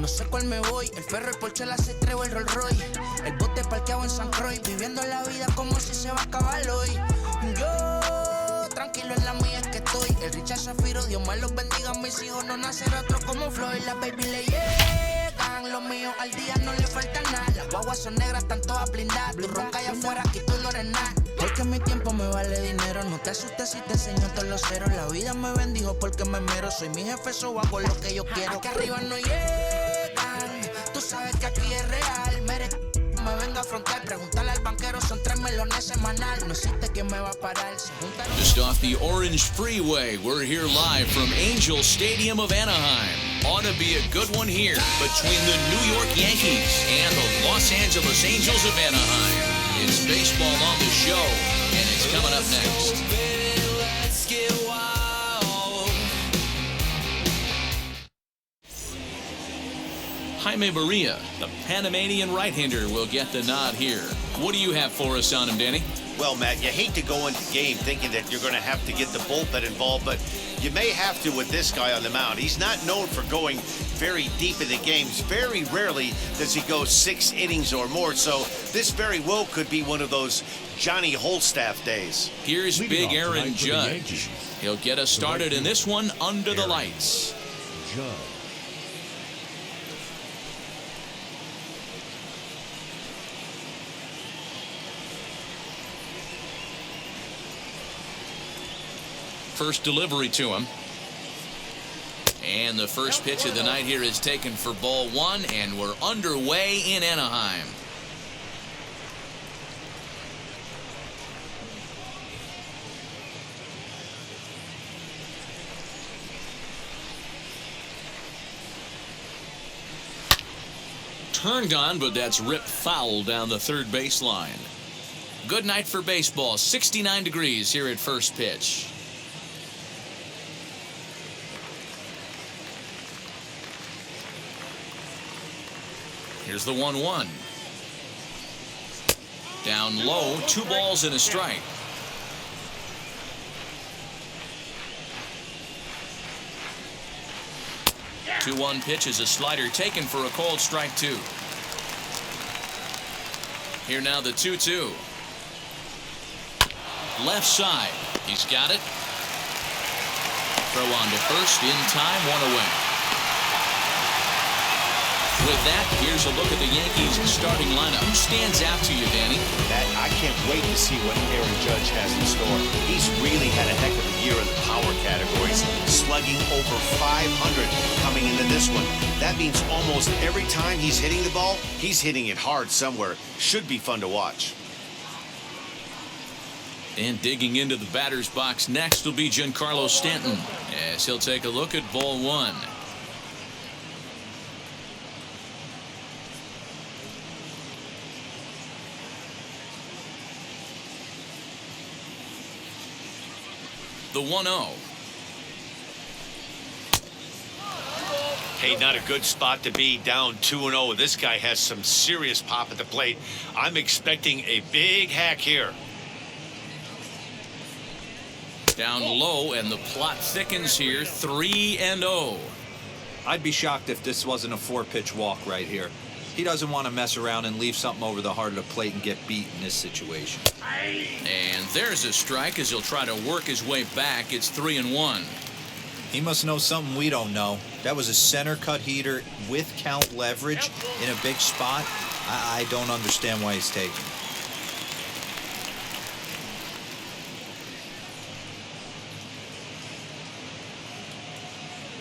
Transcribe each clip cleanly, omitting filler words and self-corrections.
no sé cuál me voy. El ferro, el Porsche, la C3 o el Rolls Royce. El bote parqueado en San Croix, viviendo la vida como si se va a acabar hoy. Yo, tranquilo en la mía es que estoy. El Richard Zafiro, Dios me los bendiga. Mis hijos no nacerá otro como Floyd. Las baby le llegan, los míos al día no le falta nada. Las guaguas son negras, están todas blindadas. Tu ronca allá afuera, aquí tú no eres nada. Porque mi tiempo me vale dinero. No te asustes si te enseño todos los ceros. La vida me bendijo porque me mero. Soy mi jefe, so hago lo que yo quiero. Aquí arriba no llegan. Tú sabes que aquí es real. Me venga a afrontar. Preguntarle al banquero, son 3 melones semanal. No existe quien me va a parar. Just off the Orange Freeway, we're here live from Angel Stadium of Anaheim. Ought to be a good one here between the New York Yankees and the Los Angeles Angels of Anaheim. It's baseball on the show, and it's coming up next. Jaime Barria, the Panamanian right-hander, will get the nod here. What do you have for us on him, Danny? Well, Matt, you hate to go into game thinking that you're going to have to get the bullpen involved, but you may have to with this guy on the mound. He's not known for going very deep in the games. Very rarely does he go 6 innings or more, so this very well could be one of those Johnny Holstaff days. Here's Big Aaron Judge. He'll get us started in this one under the lights. Judge. First delivery to him. And the first pitch of the night here is taken for ball 1, and we're underway in Anaheim. Turned on, but that's ripped foul down the third baseline. Good night for baseball. 69 degrees here at first pitch. Here's the 1-1. Down low, 2 balls and a strike. Two 1 pitch is a slider taken for a called strike 2. Here now the 2-2. Left side. He's got it. Throw on to first in time, 1 away. With that, here's a look at the Yankees starting lineup. Who stands out to you, Danny? I can't wait to see what Aaron Judge has in store. He's really had a heck of a year in the power categories, slugging over 500 coming into this one. That means almost every time he's hitting the ball, he's hitting it hard somewhere. Should be fun to watch. And digging into the batter's box next will be Giancarlo Stanton, as he'll take a look at ball 1. The 1-0. Hey, not a good spot to be, down 2-0. This guy has some serious pop at the plate. I'm expecting a big hack here. Down low, and the plot thickens here. 3-0. I'd be shocked if this wasn't a 4-pitch walk right here. He doesn't want to mess around and leave something over the heart of the plate and get beat in this situation. And there's a strike as he'll try to work his way back. It's 3-1. He must know something we don't know. That was a center cut heater with count leverage in a big spot. I don't understand why he's taking it.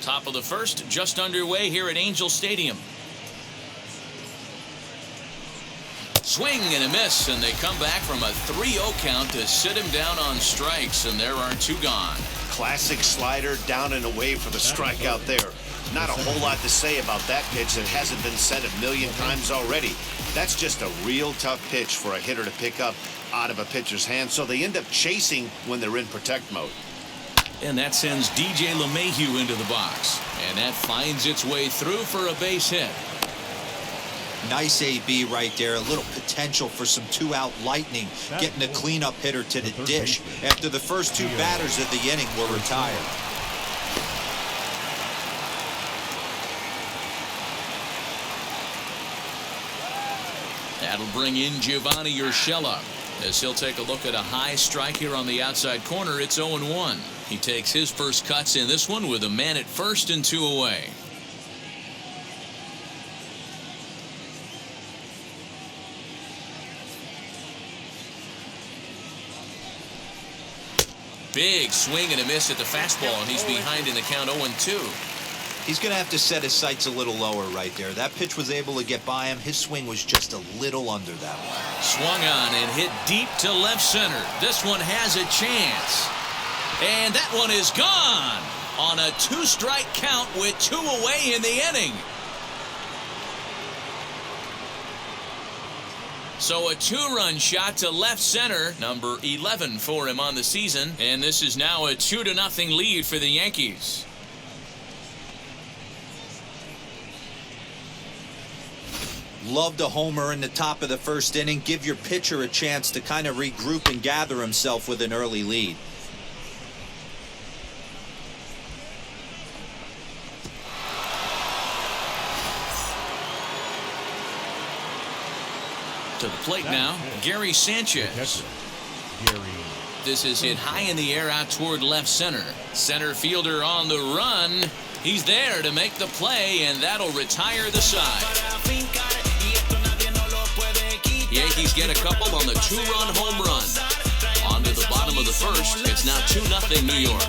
Top of the first, just underway here at Angel Stadium. Swing and a miss, and they come back from a 3-0 count to sit him down on strikes, and there are 2 gone. Classic slider down and away for the strikeout there. Not a whole lot to say about that pitch that hasn't been said a million times already. That's just a real tough pitch for a hitter to pick up out of a pitcher's hand, so they end up chasing when they're in protect mode. And that sends DJ LeMahieu into the box, and that finds its way through for a base hit. Nice AB right there. A little potential for some 2-out lightning, getting a cleanup hitter to the dish after the first 2 batters of the inning were retired. That'll bring in Giovanni Urshela as he'll take a look at a high strike here on the outside corner. It's 0-1. He takes his first cuts in this one with a man at first and 2 away. Big swing and a miss at the fastball, and he's behind in the count 0-2. He's going to have to set his sights a little lower right there. That pitch was able to get by him. His swing was just a little under that one. Swung on and hit deep to left center. This one has a chance. And that one is gone on a 2-strike count with 2 away in the inning. So a 2-run shot to left center, number 11 for him on the season. And this is now a 2-0 lead for the Yankees. Loved a homer in the top of the first inning. Give your pitcher a chance to kind of regroup and gather himself with an early lead. To the plate now, Gary Sanchez. This is hit high in the air out toward left center. Center fielder on the run. He's there to make the play, and that'll retire the side. Yankees get a couple on the 2-run home run. On to the bottom of the first. It's now 2-0 New York.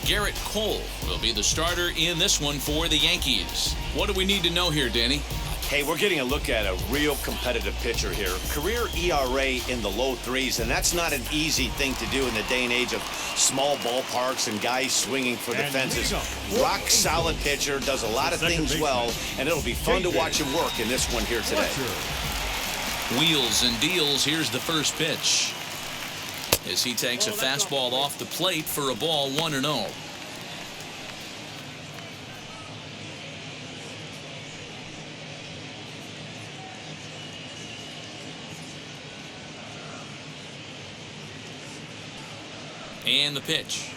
Gerrit Cole will be the starter in this one for the Yankees. What do we need to know here, Danny? Hey, we're getting a look at a real competitive pitcher here. Career ERA in the low 3s, and that's not an easy thing to do in the day and age of small ballparks and guys swinging for the fences. Rock solid pitcher, does a lot of things well, and it'll be fun to watch him work in this one here today. Wheels and deals. Here's the first pitch as he takes a fastball off the plate for a ball, 1-0. And the pitch.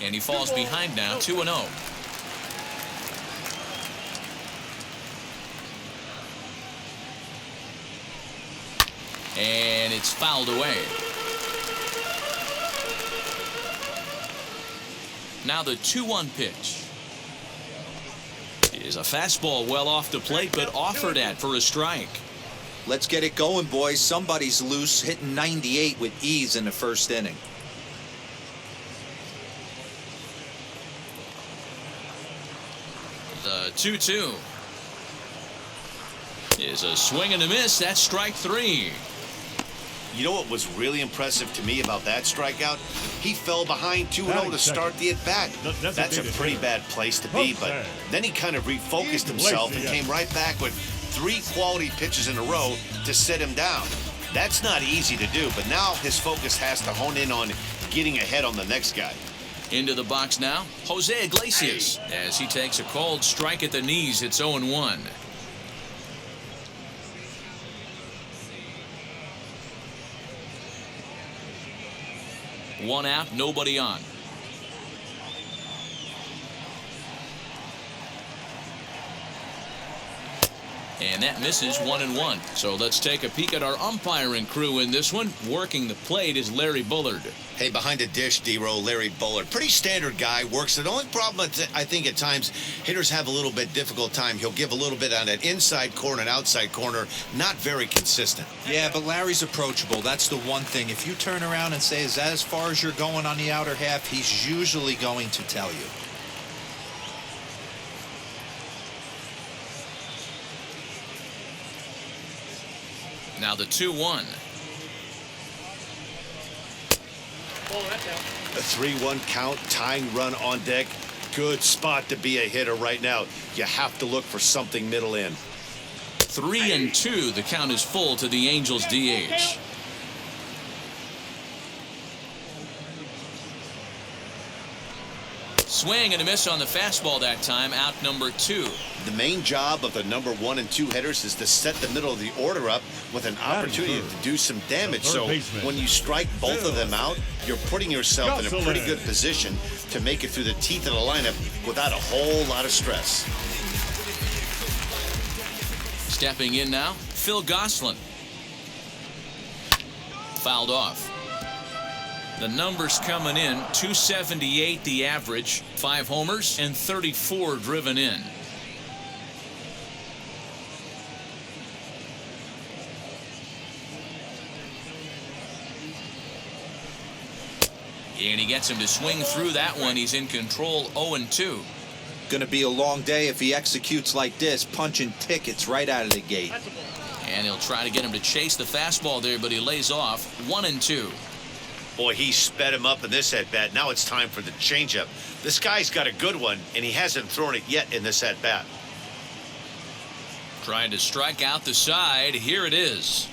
And he falls behind now, 2-0. And it's fouled away. Now the 2-1 pitch is a fastball well off the plate, but offered at for a strike. Let's get it going, boys. Somebody's loose, hitting 98 with ease in the first inning. The 2-2 is a swing and a miss. That's strike 3. You know what was really impressive to me about that strikeout? He fell behind 2-0 to start the at-bat. That's a pretty bad place to be, but then he kind of refocused himself and came right back with 3 quality pitches in a row to set him down. That's not easy to do, but now his focus has to hone in on getting ahead on the next guy. Into the box now, Jose Iglesias, as he takes a called strike at the knees. It's 0-1. One out, nobody on. And that misses, 1-1. So let's take a peek at our umpiring crew in this one. Working the plate is Larry Bullard. Hey, behind the dish, D-Row, Larry Bullard. Pretty standard guy, works. The only problem, I think, at times, hitters have a little bit difficult time. He'll give a little bit on that inside corner and outside corner. Not very consistent. Yeah, but Larry's approachable. That's the one thing. If you turn around and say, is that as far as you're going on the outer half, he's usually going to tell you. Now the 2-1. A 3-1 count, tying run on deck. Good spot to be a hitter right now. You have to look for something middle in. 3-2. The count is full to the Angels DH. swing and a miss on the fastball that time. Out number 2. The main job of the number 1 and 2 hitters is to set the middle of the order up with an opportunity to do some damage. So when you strike both of them out, you're putting yourself in a pretty good position to make it through the teeth of the lineup without a whole lot of stress. Stepping in now, Phil Gosselin. Fouled off. The numbers coming in, 278 the average, 5 homers and 34 driven in. And he gets him to swing through that one. He's in control, 0-2. Going to be a long day if he executes like this, punching tickets right out of the gate. And he'll try to get him to chase the fastball there, but he lays off, 1-2. Boy, he sped him up in this at-bat. Now it's time for the changeup. This guy's got a good one, and he hasn't thrown it yet in this at-bat. Trying to strike out the side. Here it is.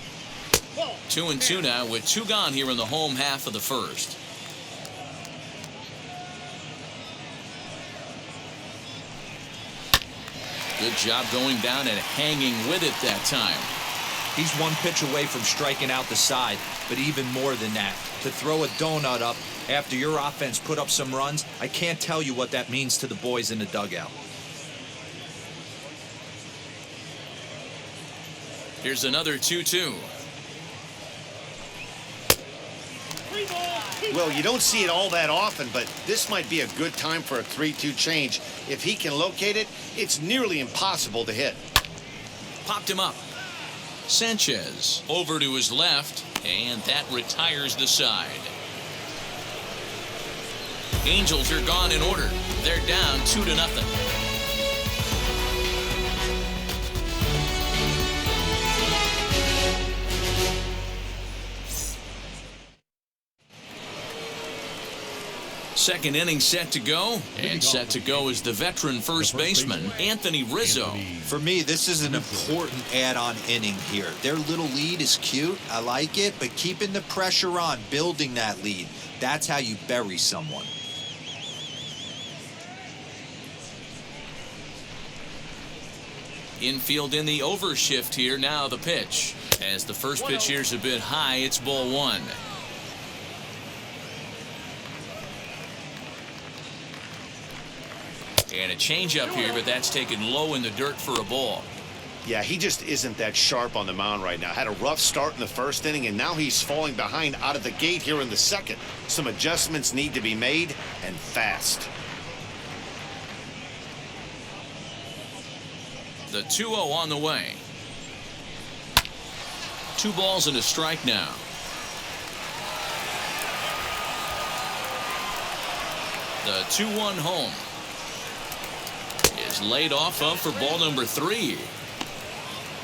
2-2 now with 2 gone here in the home half of the first. Good job going down and hanging with it that time. He's 1 pitch away from striking out the side, but even more than that, to throw a donut up after your offense put up some runs, I can't tell you what that means to the boys in the dugout. Here's another 2-2. Well, you don't see it all that often, but this might be a good time for a 3-2 change. If he can locate it, it's nearly impossible to hit. Popped him up. Sanchez over to his left, and that retires the side. Angels are gone in order. They're down 2-0. Second inning set to go, and set to go is the veteran first baseman, Anthony Rizzo. For me, this is an important add-on inning here. Their little lead is cute. I like it, but keeping the pressure on, building that lead, that's how you bury someone. Infield in the overshift here. Now the pitch. As the first pitch here is a bit high, it's ball 1. And a changeup here, but that's taken low in the dirt for a ball. Yeah, he just isn't that sharp on the mound right now. Had a rough start in the first inning, and now he's falling behind out of the gate here in the second. Some adjustments need to be made, and fast. The 2-0 on the way. 2 balls and a strike now. The 2-1 home is laid off of for ball number 3.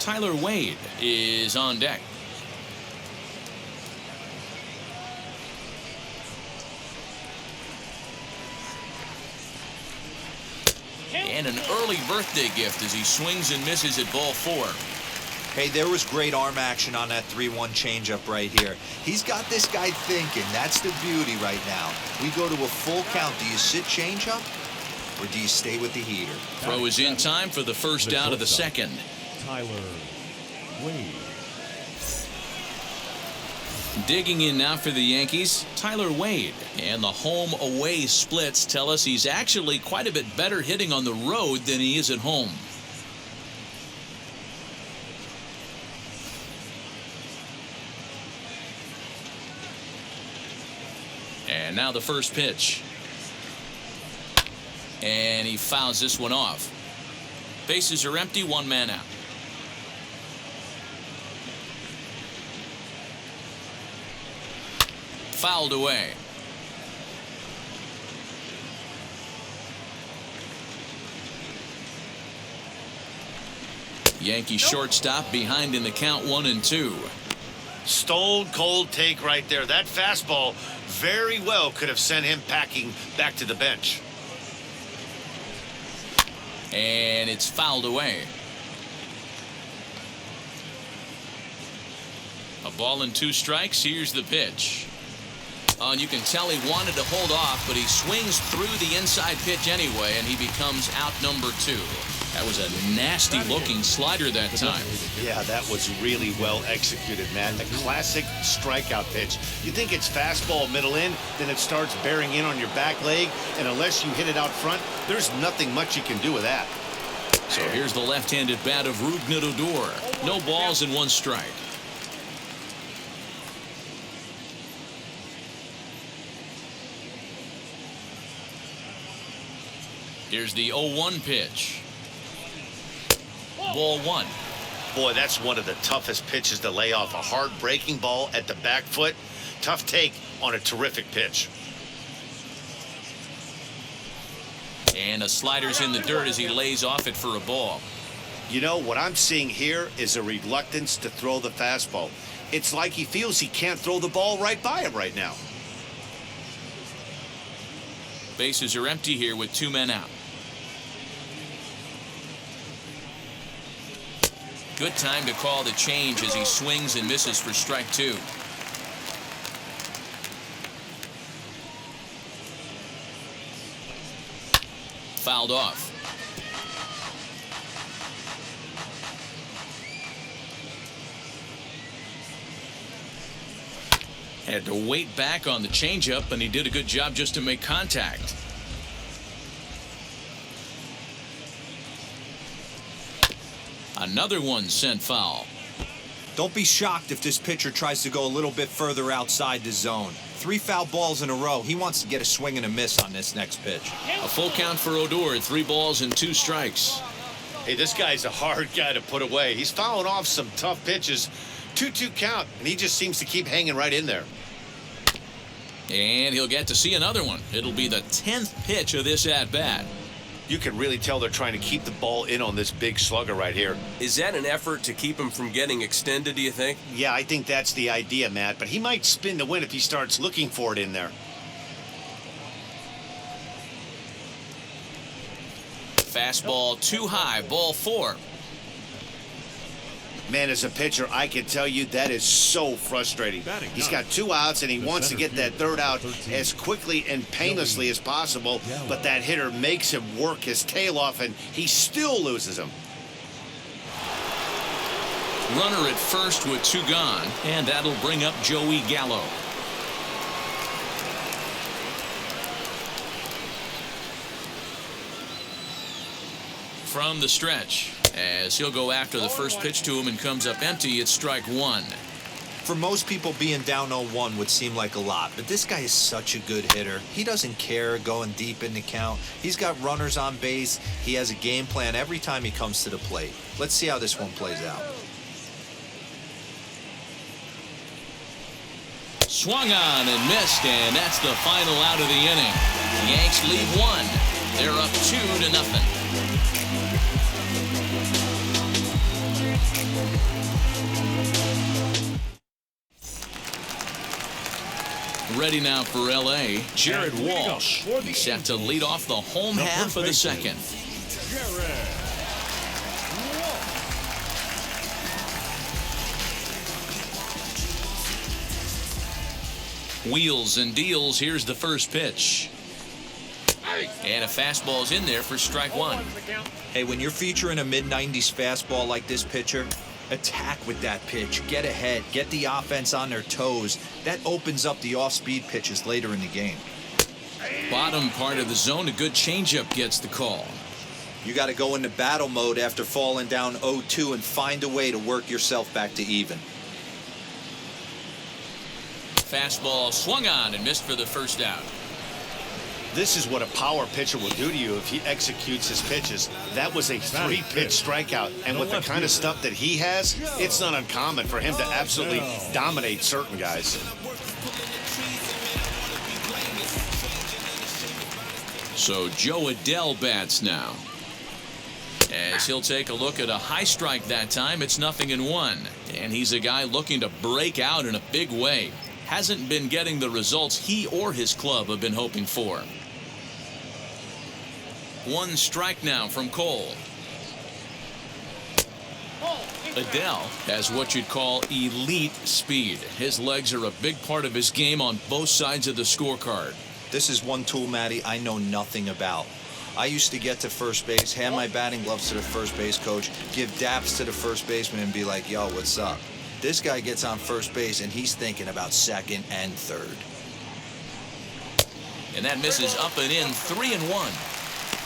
Tyler Wade is on deck. And an early birthday gift as he swings and misses at ball 4. Hey, there was great arm action on that 3-1 changeup right here. He's got this guy thinking. That's the beauty right now. We go to a full count. Do you sit changeup, or do you stay with the heater? Throw is in time for the first out of the second. Tyler Wade. Digging in now for the Yankees, Tyler Wade. And the home-away splits tell us he's actually quite a bit better hitting on the road than he is at home. And now the first pitch. And he fouls this one off. Bases are empty, 1 man out. Fouled away. Yankee shortstop behind in the count, 1-2. Stone cold take right there. That fastball very well could have sent him packing back to the bench. And it's fouled away. A ball and 2 strikes. Here's the pitch. Oh, and you can tell he wanted to hold off, but he swings through the inside pitch anyway, and he becomes out number 2. That was a nasty-looking slider that time. Yeah, that was really well executed, man. The classic strikeout pitch. You think it's fastball middle in, then it starts bearing in on your back leg, and unless you hit it out front, there's nothing much you can do with that. So here's the left-handed bat of Rougned Odor. No balls and 1 strike. Here's the 0-1 pitch. Ball 1. Boy, that's one of the toughest pitches to lay off. A hard breaking ball at the back foot. Tough take on a terrific pitch. And a slider's in the dirt as he lays off it for a ball. You know, what I'm seeing here is a reluctance to throw the fastball. It's like he feels he can't throw the ball right by him right now. Bases are empty here with 2 men out. Good time to call the change as he swings and misses for strike 2. Fouled off. Had to wait back on the changeup, and he did a good job just to make contact. Another one sent foul. Don't be shocked if this pitcher tries to go a little bit further outside the zone. 3 foul balls in a row. He wants to get a swing and a miss on this next pitch. A full count for Odor, 3 balls and 2 strikes. Hey, this guy's a hard guy to put away. He's fouling off some tough pitches. 2-2 count, and he just seems to keep hanging right in there. And he'll get to see another one. It'll be the 10th pitch of this at-bat. You can really tell they're trying to keep the ball in on this big slugger right here. Is that an effort to keep him from getting extended, do you think? Yeah, I think that's the idea, Matt, but he might spin to win if he starts looking for it in there. Fastball too high, ball 4. Man, as a pitcher, I can tell you that is so frustrating. He's got 2 outs, and he wants to get that 3rd out as quickly and painlessly as possible, but that hitter makes him work his tail off, and he still loses him. Runner at first with 2 gone, and that'll bring up Joey Gallo. From the stretch, as he'll go after the first pitch to him and comes up empty, it's strike 1. For most people, being down 0-1 would seem like a lot, but this guy is such a good hitter. He doesn't care going deep in the count. He's got runners on base. He has a game plan every time he comes to the plate. Let's see how this one plays out. Swung on and missed, and that's the final out of the inning. The Yanks lead 1. They're up 2-0. Ready now for L.A., Gerrit Walsh. He's set to lead off the home half of the second. Wheels and deals. Here's the first pitch. And a fastball's in there for strike 1. Hey, when you're featuring a mid-90s fastball like this pitcher, attack with that pitch. Get ahead. Get the offense on their toes. That opens up the off-speed pitches later in the game. Bottom part of the zone, a good changeup gets the call. You got to go into battle mode after falling down 0-2 and find a way to work yourself back to even. Fastball swung on and missed for the first out. This is what a power pitcher will do to you if he executes his pitches. That was a 3-pitch strikeout, and with the kind of stuff that he has, it's not uncommon for him to absolutely dominate certain guys. So Joe Adell bats now. As he'll take a look at a high strike that time, it's 0-1. And he's a guy looking to break out in a big way. Hasn't been getting the results he or his club have been hoping for. 1 strike now from Cole. Adele has what you'd call elite speed. His legs are a big part of his game on both sides of the scorecard. This is one tool, Matty, I know nothing about. I used to get to first base, hand my batting gloves to the first base coach, give daps to the first baseman, and be like, yo, what's up? This guy gets on first base, and he's thinking about second and third. And that misses up and in, 3-1.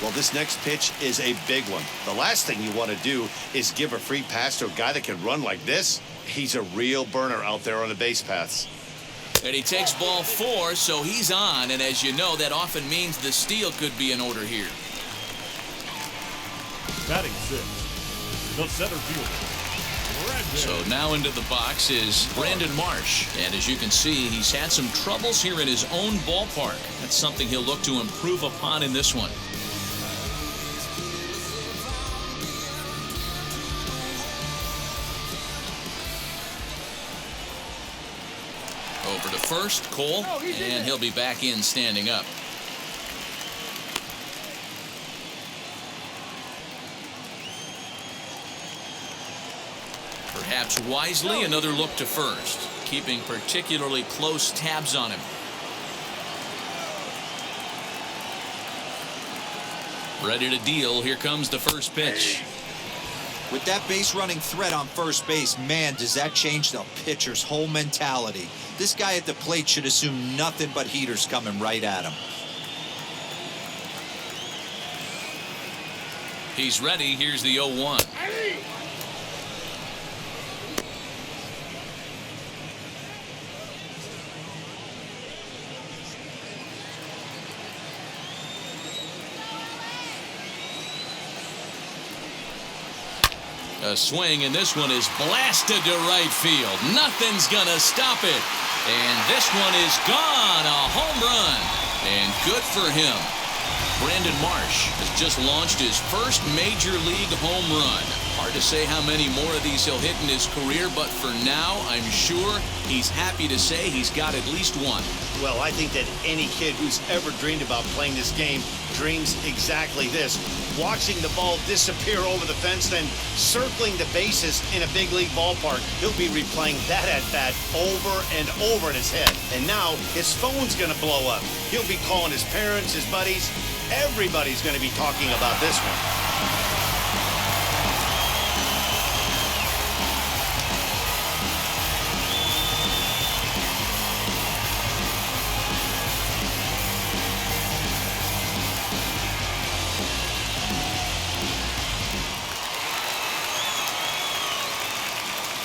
Well, this next pitch is a big one. The last thing you want to do is give a free pass to a guy that can run like this. He's a real burner out there on the base paths. And he takes ball 4, so he's on. And as you know, that often means the steal could be in order here. Batting 6, the center fielder, So now into the box is Brandon Marsh. And as you can see, he's had some troubles here in his own ballpark. That's something he'll look to improve upon in this one. Over to first, Cole, and he'll be back in standing up. Perhaps wisely, another look to first, keeping particularly close tabs on him. Ready to deal. Here comes the first pitch. With that base running threat on first base, man, does that change the pitcher's whole mentality. This guy at the plate should assume nothing but heaters coming right at him. He's ready. Here's the 0-1. A swing, and this one is blasted to right field. Nothing's gonna stop it. And this one is gone. A home run. And good for him. Brandon Marsh has just launched his first major league home run. Hard to say how many more of these he'll hit in his career, but for now, I'm sure he's happy to say he's got at least one. Well, I think that any kid who's ever dreamed about playing this game dreams exactly this. Watching the ball disappear over the fence, then circling the bases in a big league ballpark. He'll be replaying that at-bat over and over in his head. And now his phone's going to blow up. He'll be calling his parents, his buddies. Everybody's going to be talking about this one.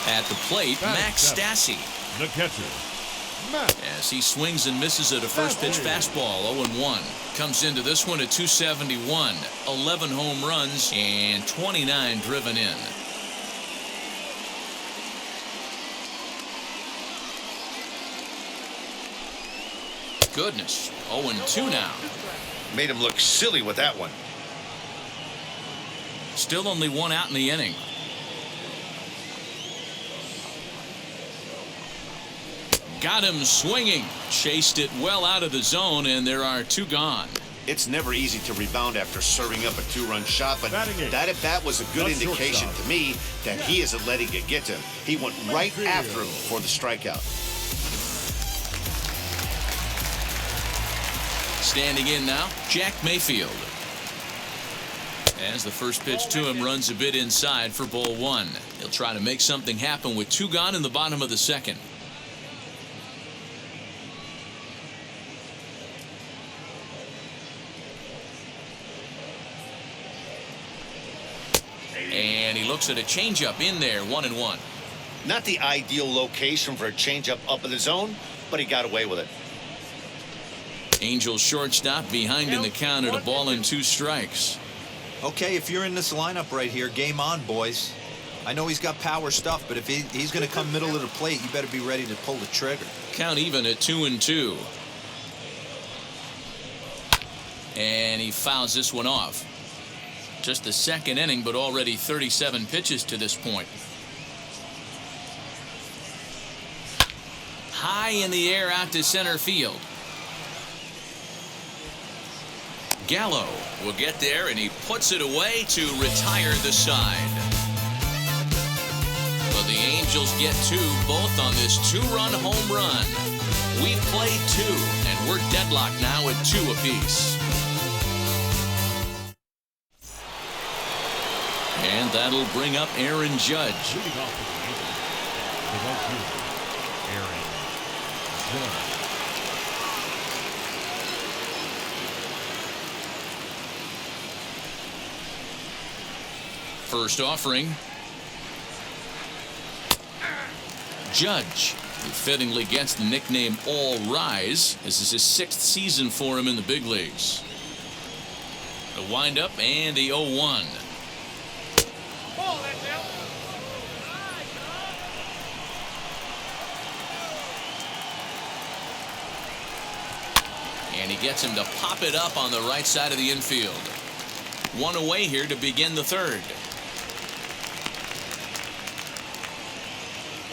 At the plate, Max Stassi. the catcher, Matt. As he swings and misses at a first pitch fastball, 0-1. Comes into this one at 271. 11 home runs and 29 driven in. Goodness, 0-2 now. Made him look silly with that one. Still only one out in the inning. Got him swinging. Chased it well out of the zone, and there are two gone. It's never easy to rebound after serving up a two-run shot, but that at-bat was a good indication to me that he isn't letting it get to him. He went right after him for the strikeout. Standing in now, Jack Mayfield. As the first pitch to him runs a bit inside for ball one. He'll try to make something happen with two gone in the bottom of the second. And he looks at a changeup in there, 1-1. Not the ideal location for a changeup up in the zone, but he got away with it. Angels shortstop behind in the count at a ball and 2 strikes. Okay, if you're in this lineup right here, game on, boys. I know he's got power stuff, but if he's going to come middle of the plate, you better be ready to pull the trigger. Count even at 2-2. And he fouls this one off. Just the second inning, but already 37 pitches to this point. High in the air out to center field. Gallo will get there, and he puts it away to retire the side. the Angels get two, both on this two-run home run. We've played two, and we're deadlocked now at two apiece. And that'll bring up Aaron Judge. Leading off for the Yankees, the right fielder, Aaron Judge. First offering. Judge, who fittingly gets the nickname All Rise. This is his 6th season for him in the big leagues. The windup and the 0-1. And he gets him to pop it up on the right side of the infield. One away here to begin the third.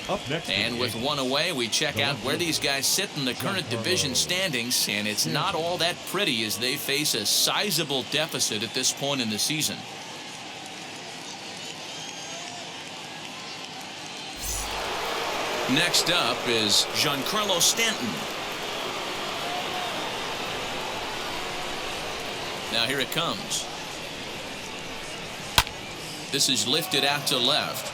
Up next, And with one away, we check out where these guys sit in the current division standings, and it's not all that pretty as they face a sizable deficit at this point in the season. Next up is Giancarlo Stanton. Now here it comes. This is lifted out to left.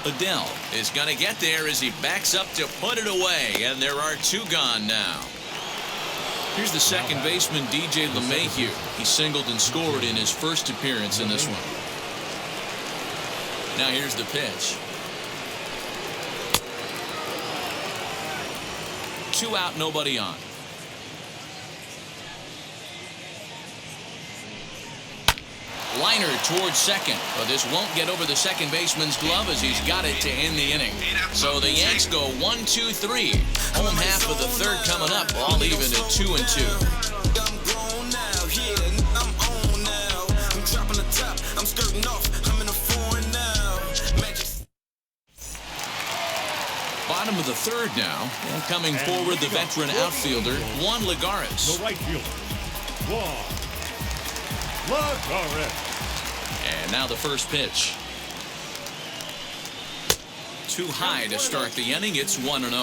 Adele is going to get there as he backs up to put it away, and there are two gone now. Here's the second baseman, DJ LeMahieu. He singled and scored in his first appearance in this one. Now here's the pitch. 2 out, nobody on. Liner towards second, but this won't get over the second baseman's glove as he's got it to end the inning. So the Yanks go 1-2-3. Home half of the third coming up, all even at 2-2. Bottom of the third now, and coming forward the veteran outfielder, Juan Lagares. The right fielder, Juan Lagares. And now the first pitch. Too high to start the inning. It's 1-0.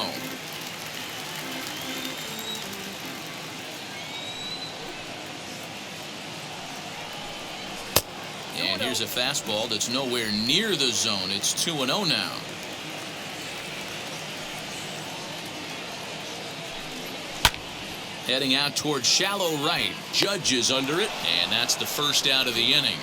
And here's a fastball that's nowhere near the zone. It's 2-0 now. Heading out towards shallow right. Judge is under it, and that's the first out of the inning.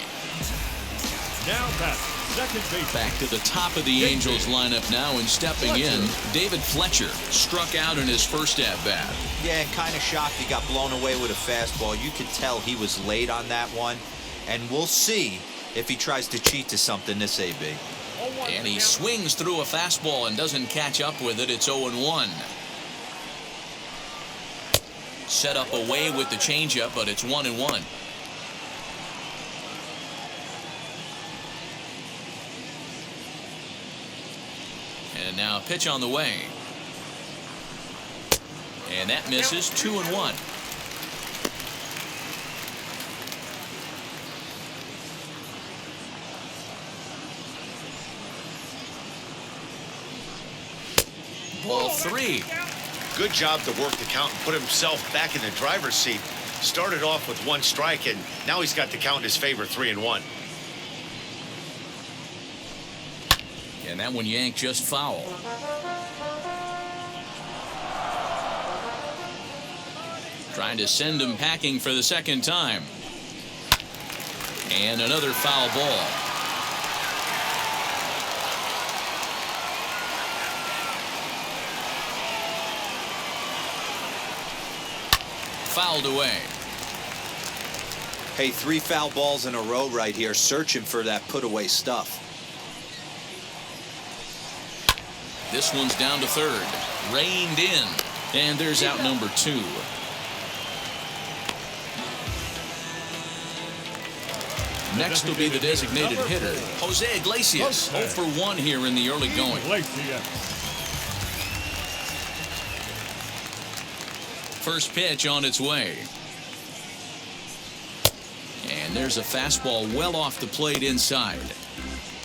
Now back, second base. Back to the top of the Angels lineup now, and stepping in, David Fletcher struck out in his first at-bat. Yeah, and kind of shocked he got blown away with a fastball. You could tell he was late on that one, and we'll see if he tries to cheat to something this AB. And he swings through a fastball and doesn't catch up with it. It's 0-1. Set up away with the changeup, but it's 1-1. And now a pitch on the way. And that misses. 2-1. Ball 3. Good job to work the count and put himself back in the driver's seat. Started off with 1 strike, and now he's got the count in his favor, 3-1. And that one yanked just foul. Trying to send him packing for the second time. And another foul ball. Fouled away. Hey, 3 foul balls in a row right here, searching for that put-away stuff. This one's down to third. Reined in. And there's out number 2. Next will be the designated hitter, Jose Iglesias. 0 for 1 here in the early going. First pitch on its way. And there's a fastball well off the plate inside.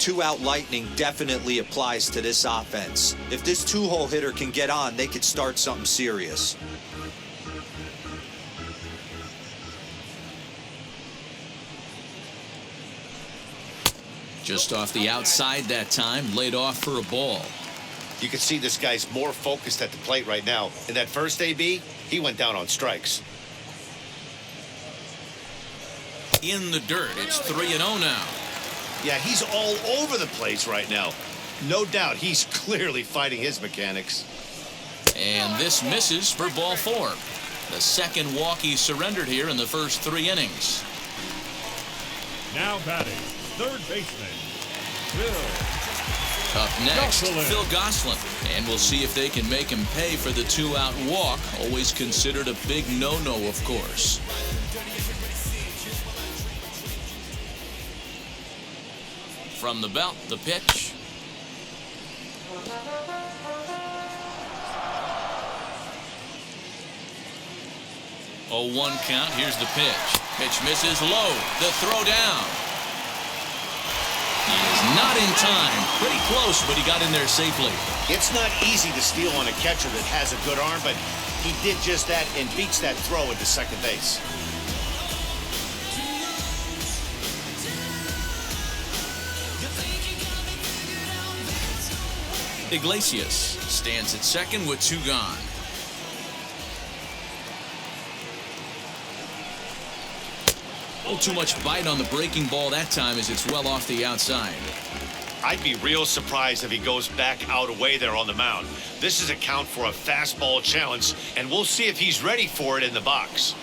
two-out lightning definitely applies to this offense. If this two-hole hitter can get on, they could start something serious. Just off the outside that time, laid off for a ball. You can see this guy's more focused at the plate right now. In that first AB, he went down on strikes. In the dirt, it's 3-0 now. Yeah, he's all over the place right now. No doubt he's clearly fighting his mechanics. And this misses for ball 4. The second walk he surrendered here in the first 3 innings. Now batting, third baseman, Phil. Up next, Gosselin. Phil Gosselin. And we'll see if they can make him pay for the 2-out walk. Always considered a big no-no, of course. From the belt, the pitch. 0-1 count. Here's the pitch. Pitch misses low. The throw down. He is not in time. Pretty close, but he got in there safely. It's not easy to steal on a catcher that has a good arm, but he did just that and beats that throw into second base. Iglesias stands at second with 2 gone. A little too much bite on the breaking ball that time as it's well off the outside. I'd be real surprised if he goes back out away there on the mound. This is a count for a fastball challenge, and we'll see if he's ready for it in the box.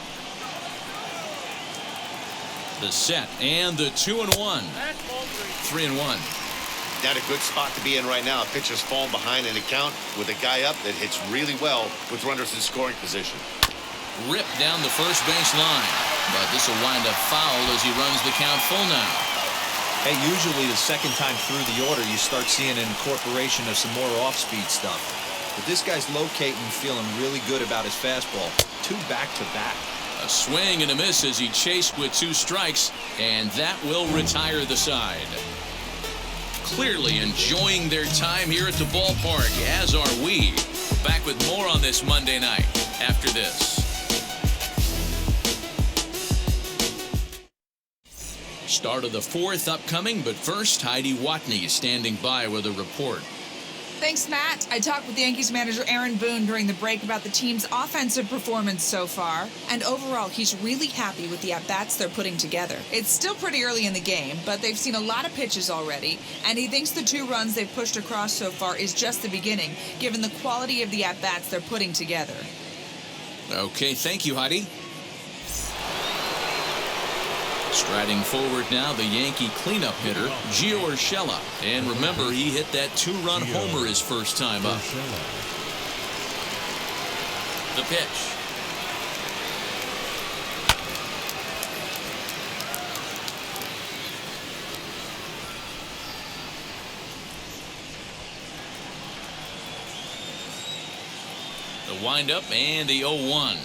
The set and the 2-1. 3-1. Not a good spot to be in right now. A pitcher's falling behind in a count with a guy up that hits really well with runners in scoring position. Ripped down the first base line, but this will wind up foul as he runs the count full now. Hey, usually the second time through the order, you start seeing an incorporation of some more off-speed stuff. But this guy's locating, feeling really good about his fastball. 2 back-to-back. A swing and a miss as he chased with 2 strikes, and that will retire the side. Clearly enjoying their time here at the ballpark, as are we. Back with more on this Monday night after this. Start of the 4th upcoming, but first, Heidi Watney standing by with a report. Thanks, Matt. I talked with Yankees manager Aaron Boone during the break about the team's offensive performance so far, and overall, he's really happy with the at-bats they're putting together. It's still pretty early in the game, but they've seen a lot of pitches already, and he thinks the 2 runs they've pushed across so far is just the beginning, given the quality of the at-bats they're putting together. Okay, thank you, Heidi. Striding forward now, the Yankee cleanup hitter, Gio Urshela. And remember, he hit that 2-run homer his first time up. The pitch. The windup and the 0-1.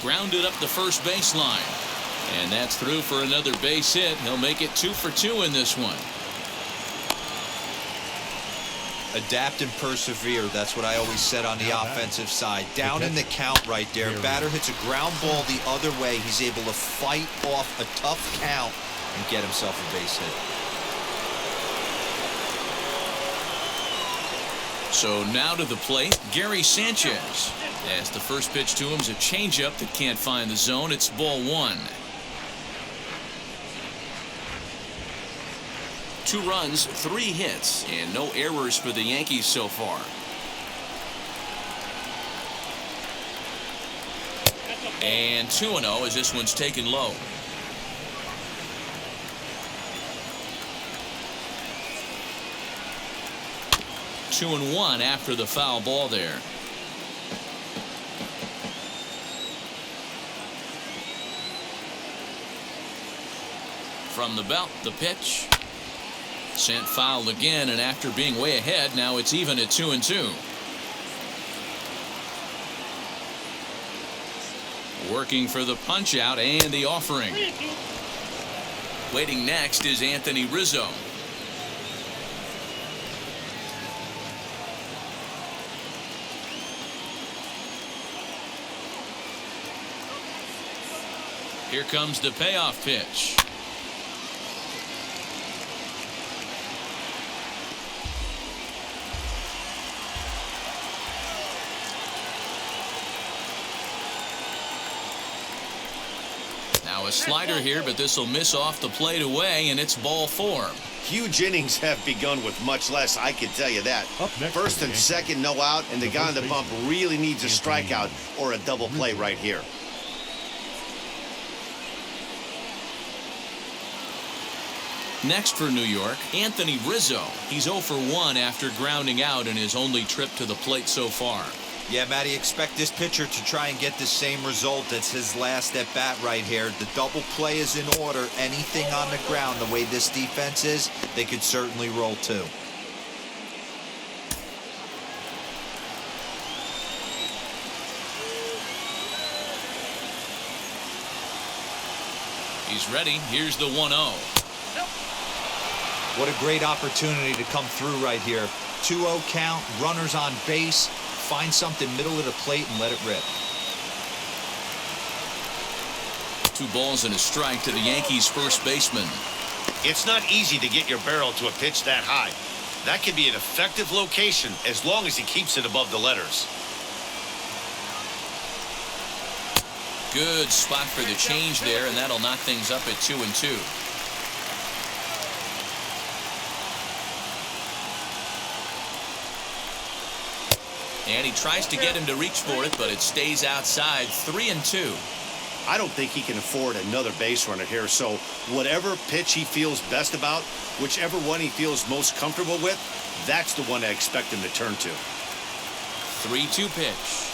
Grounded up the first baseline. And that's through for another base hit. He'll make it 2 for 2 in this one. Adapt and persevere. That's what I always said on the offensive side. Down in the count right there. Batter hits a ground ball the other way. He's able to fight off a tough count and get himself a base hit. So now to the plate, Gary Sanchez. As the first pitch to him is a changeup that can't find the zone. It's ball 1. 2 runs, 3 hits, and no errors for the Yankees so far. And 2-0 as this one's taken low. Two and one after the foul ball there. From the belt, the pitch. Sent foul again, and after being way ahead, now it's even at 2-2. Working for the punch out and the offering. Waiting next is Anthony Rizzo. Here comes the payoff pitch. Now a slider here, but this will miss off the plate away, and it's ball 4. Huge innings have begun with much less, I can tell you that. First and second, no out, and the guy on the bump really needs a strikeout or a double play right here. Next for New York, Anthony Rizzo. He's 0 for 1 after grounding out in his only trip to the plate so far. Yeah, Matty, expect this pitcher to try and get the same result as his last at bat right here. The double play is in order. Anything on the ground, the way this defense is, they could certainly roll too. He's ready. Here's the 1-0. What a great opportunity to come through right here. 2-0 count, runners on base. Find something middle of the plate and let it rip. 2 balls and a strike to the Yankees first baseman. It's not easy to get your barrel to a pitch that high. That can be an effective location as long as he keeps it above the letters. Good spot for the change there, and that'll knock things up at 2-2. And he tries to get him to reach for it, but it stays outside. 3-2. I don't think he can afford another base runner here, so whatever pitch he feels best about, whichever one he feels most comfortable with, that's the one I expect him to turn to. 3-2 pitch.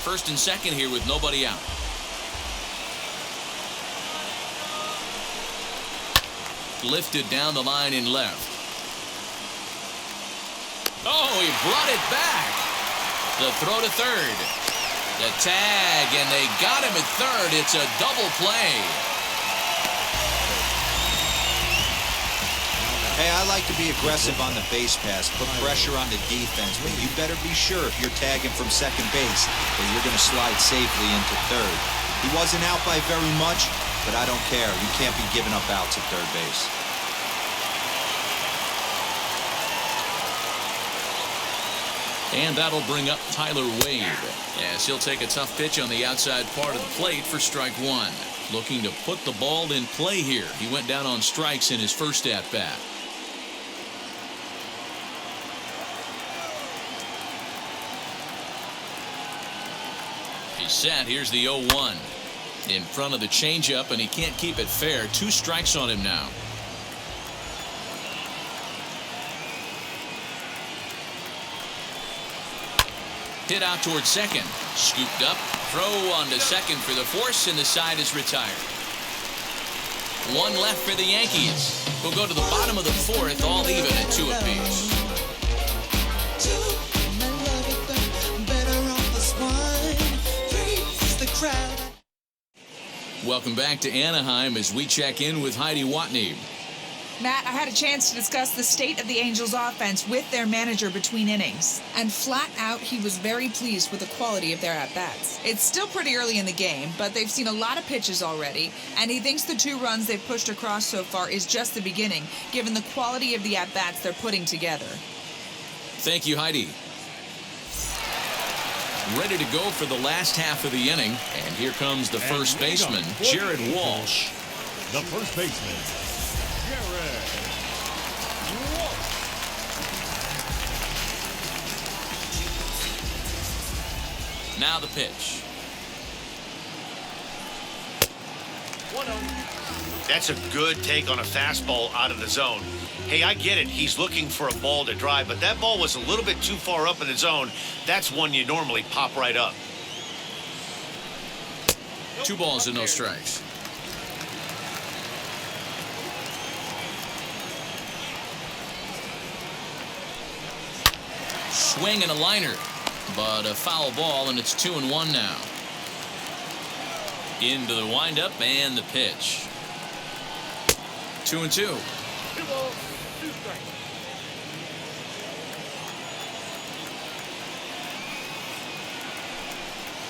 First and second here with nobody out. Lifted down the line in left. Oh, he brought it back. The throw to third. The tag, and they got him at third. It's a double play. Hey, I like to be aggressive on the base pass, put pressure on the defense, but you better be sure if you're tagging from second base that you're going to slide safely into third. He wasn't out by very much, but I don't care. You can't be giving up outs at third base. And that'll bring up Tyler Wade, as he'll take a tough pitch on the outside part of the plate for strike 1. Looking to put the ball in play here. He went down on strikes in his first at-bat. He's set. Here's the 0-1. In front of the changeup, and he can't keep it fair. 2 strikes on him now. Hit out towards second. Scooped up. Throw on to second for the force, and the side is retired. 1 left for the Yankees. We'll go to the bottom of the 4th, all even at 2 apiece. Welcome back to Anaheim as we check in with Heidi Watney. Matt, I had a chance to discuss the state of the Angels offense with their manager between innings. And flat out, he was very pleased with the quality of their at-bats. It's still pretty early in the game, but they've seen a lot of pitches already. And he thinks the 2 runs they've pushed across so far is just the beginning, given the quality of the at-bats they're putting together. Thank you, Heidi. Ready to go for the last half of the inning. And here comes the first baseman, Gerrit Walsh. The first baseman, Gerrit. Now the pitch. 1-0. That's a good take on a fastball out of the zone. Hey, I get it. He's looking for a ball to drive, but that ball was a little bit too far up in the zone. That's one you normally pop right up. 2 balls and no strikes. Swing and a liner, but a foul ball, and it's 2-1 now. Into the windup and the pitch. 2-2.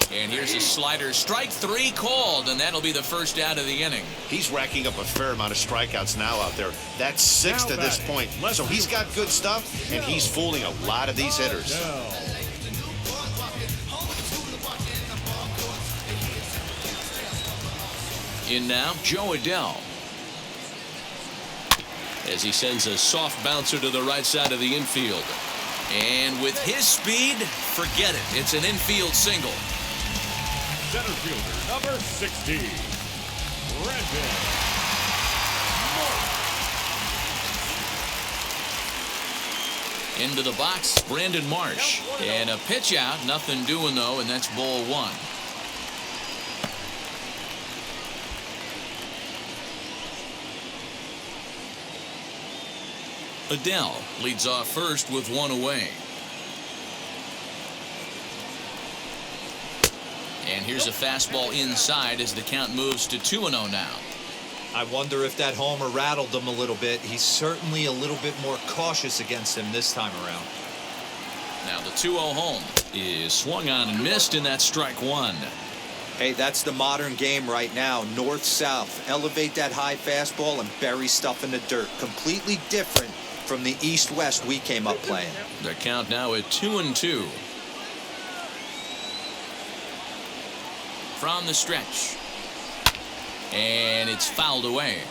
And here's a slider. Strike 3 called, and that'll be the first out of the inning. He's racking up a fair amount of strikeouts now out there. That's 6 to this point. So he's got good stuff, and he's fooling a lot of these hitters. In now, Joe Adele. As he sends a soft bouncer to the right side of the infield. And with his speed, forget it. It's an infield single. Center fielder number 60, Brandon Marsh. Into the box, Brandon Marsh. And a pitch out, nothing doing though, and that's ball 1. Adele leads off first with 1 away. And here's a fastball inside as the count moves to 2-0 now. I wonder if that homer rattled him a little bit. He's certainly a little bit more cautious against him this time around. Now the 2-0 home is swung on and missed, and that's strike 1. Hey, that's the modern game right now. North-south. Elevate that high fastball and bury stuff in the dirt. Completely different from the east-west we came up playing. The count now at 2-2. From the stretch. And it's fouled away.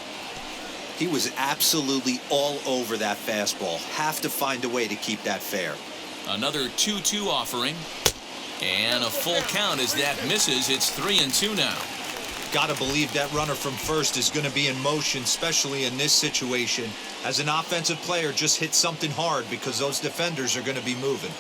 He was absolutely all over that fastball. Have to find a way to keep that fair. Another 2-2 offering. And a full count as that misses. It's 3-2 now. Got to believe that runner from first is going to be in motion, especially in this situation. As an offensive player, just hit something hard because those defenders are going to be moving.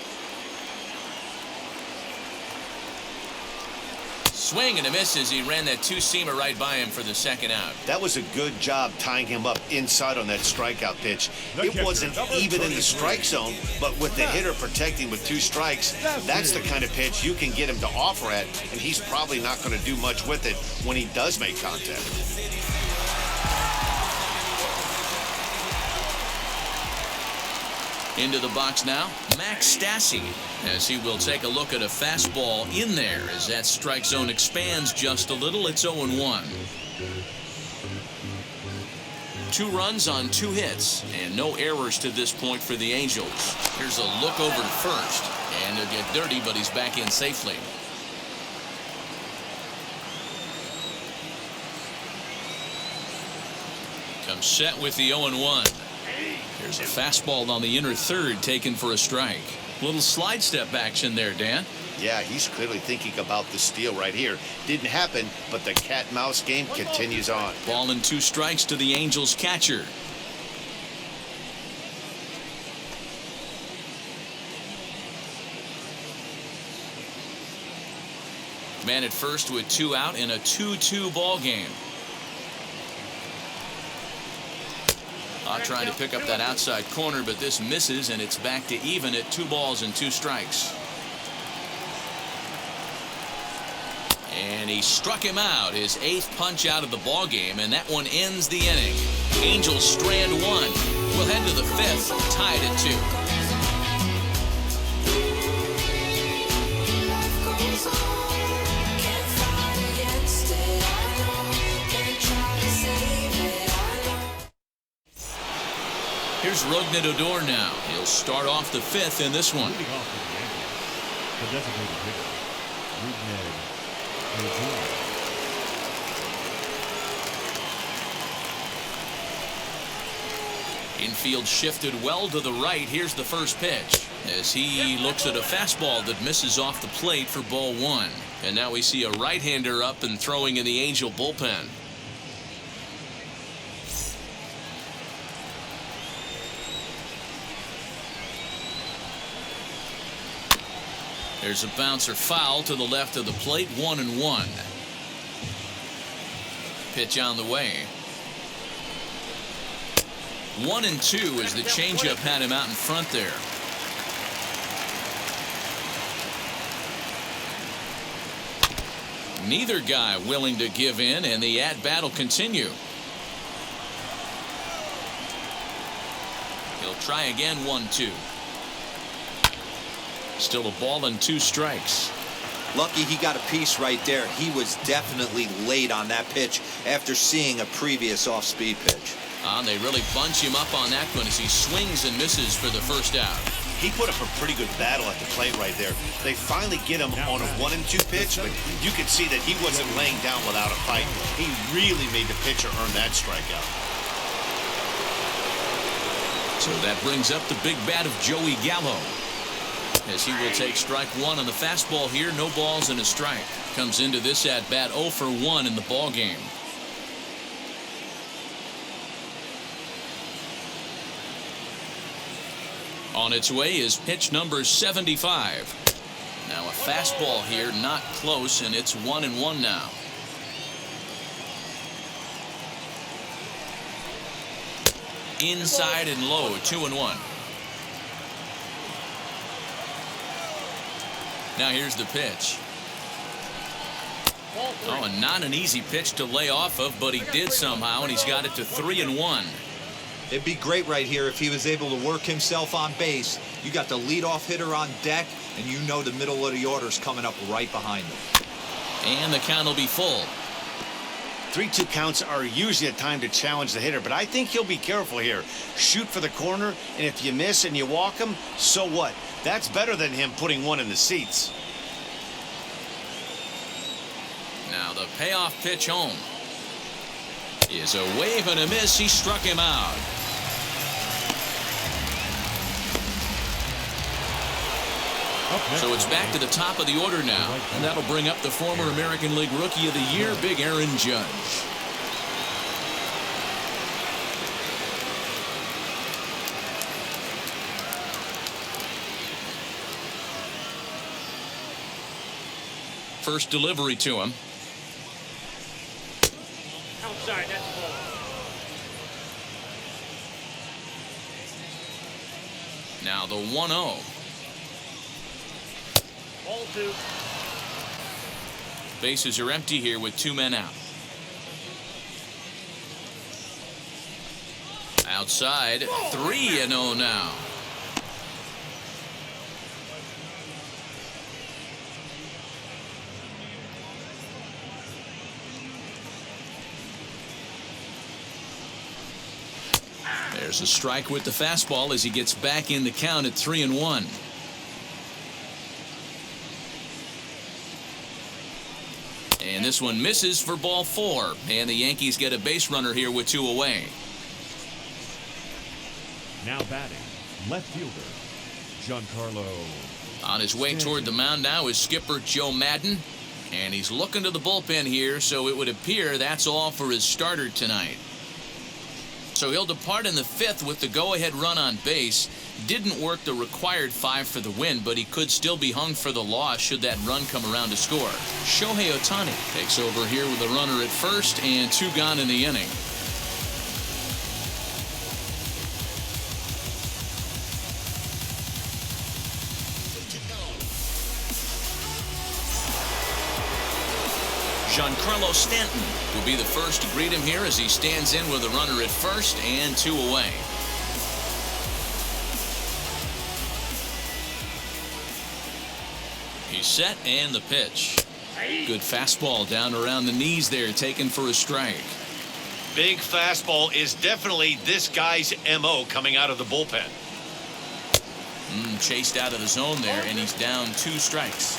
Swing and a miss as he ran that 2-seamer right by him for the second out. That was a good job tying him up inside on that strikeout pitch. It wasn't even in the strike zone, but with the hitter protecting with 2 strikes, that's the kind of pitch you can get him to offer at, and he's probably not going to do much with it when he does make contact. Into the box now, Max Stassi, as he will take a look at a fastball in there as that strike zone expands just a little. It's 0-1. 2 runs on 2 hits and no errors to this point for the Angels. Here's a look over to first, and he'll get dirty, but he's back in safely. Comes set with the 0-1. There's a fastball on the inner third taken for a strike. Little slide step action there, Dan. Yeah, he's clearly thinking about the steal right here. Didn't happen, but the cat-mouse game continues on. Ball and 2 strikes to the Angels catcher. Man at first with 2 out in a 2-2 ball game. Trying to pick up that outside corner, but this misses, and it's back to even at 2 balls and 2 strikes. And he struck him out, his 8th punch out of the ball game, and that one ends the inning. Angels strand 1. We'll head to the 5th, tied at 2. Here's Rougned Odor now. He'll start off the 5th in this one. Leading off for the Yankees, the designated hitter, Rougned Odor. Infield shifted well to the right. Here's the first pitch as he looks at a fastball that misses off the plate for ball 1. And now we see a right-hander up and throwing in the Angel bullpen. There's a bouncer foul to the left of the plate, 1-1. Pitch on the way. 1-2 as the changeup had him out in front there. Neither guy willing to give in, and the at-bat will continue. He'll try again. 1-2. Still a ball and 2 strikes. Lucky he got a piece right there. He was definitely late on that pitch after seeing a previous off-speed pitch. They really bunch him up on that one as he swings and misses for the first out. He put up a pretty good battle at the plate right there. They finally get him on a 1-2 pitch, but you could see that he wasn't laying down without a fight. He really made the pitcher earn that strikeout. So that brings up the big bat of Joey Gallo, as he will take strike 1 on the fastball here. No balls and a strike. Comes into this at bat 0 for 1 in the ball game. On its way is pitch number 75. Now a fastball here, not close, and it's 1-1 now. Inside and low, 2-1. Now here's the pitch. Oh, and not an easy pitch to lay off of, but he did somehow, and he's got it to 3-1. It'd be great right here if he was able to work himself on base. You got the leadoff hitter on deck, and you know the middle of the order's coming up right behind him. And the count will be full. 3-2 counts are usually a time to challenge the hitter, but I think he'll be careful here. Shoot for the corner, and if you miss and you walk him, so what? That's better than him putting one in the seats. Now the payoff pitch home is a wave and a miss. He struck him out. So it's back to the top of the order now, and that'll bring up the former American League Rookie of the Year, Big Aaron Judge. First delivery to him. Outside, that's ball. Now the 1-0. Ball 2. Bases are empty here with 2 men out. Outside, 3-0 now. There's a strike with the fastball as he gets back in the count at 3-1. And this one misses for ball 4. And the Yankees get a base runner here with 2 away. Now batting, left fielder, Giancarlo. On his way toward the mound now is skipper Joe Madden. And he's looking to the bullpen here, so it would appear that's all for his starter tonight. So he'll depart in the 5th with the go-ahead run on base. Didn't work the required 5 for the win, but he could still be hung for the loss should that run come around to score. Shohei Ohtani takes over here with a runner at first and 2 gone in the inning. Giancarlo Stanton will be the first to greet him here as he stands in with a runner at first and 2 away. He's set and the pitch. Good fastball down around the knees there, taken for a strike. Big fastball is definitely this guy's MO coming out of the bullpen. Chased out of the zone there, and he's down 2 strikes.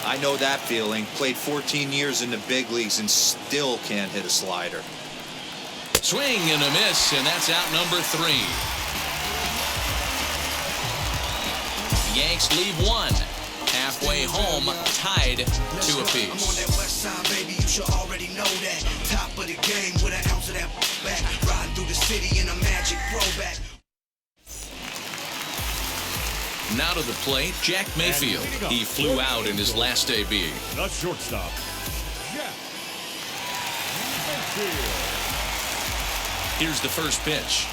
I know that feeling. Played 14 years in the big leagues and still can't hit a slider. Swing and a miss, and that's out number 3. Yanks leave 1. Halfway home, tied 2 apiece. I'm on that west side, baby, you should already know that. Top of the game with an ounce of that back. Riding through the city in a magic throwback. Now to the plate, Jack Mayfield. He flew out in his last AB. The shortstop, Jack. field. Here's the first pitch.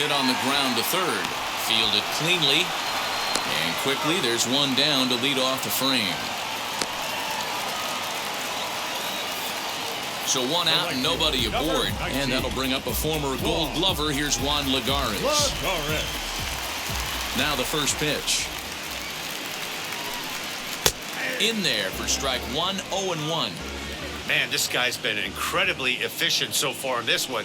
Hit on the ground to third. Fielded cleanly. And quickly, there's one down to lead off the frame. So one out and nobody aboard. And that'll bring up a former Gold Glover. Here's Juan Lagares. Now the first pitch. In there for strike one, 0-1. Man, this guy's been incredibly efficient so far in this one,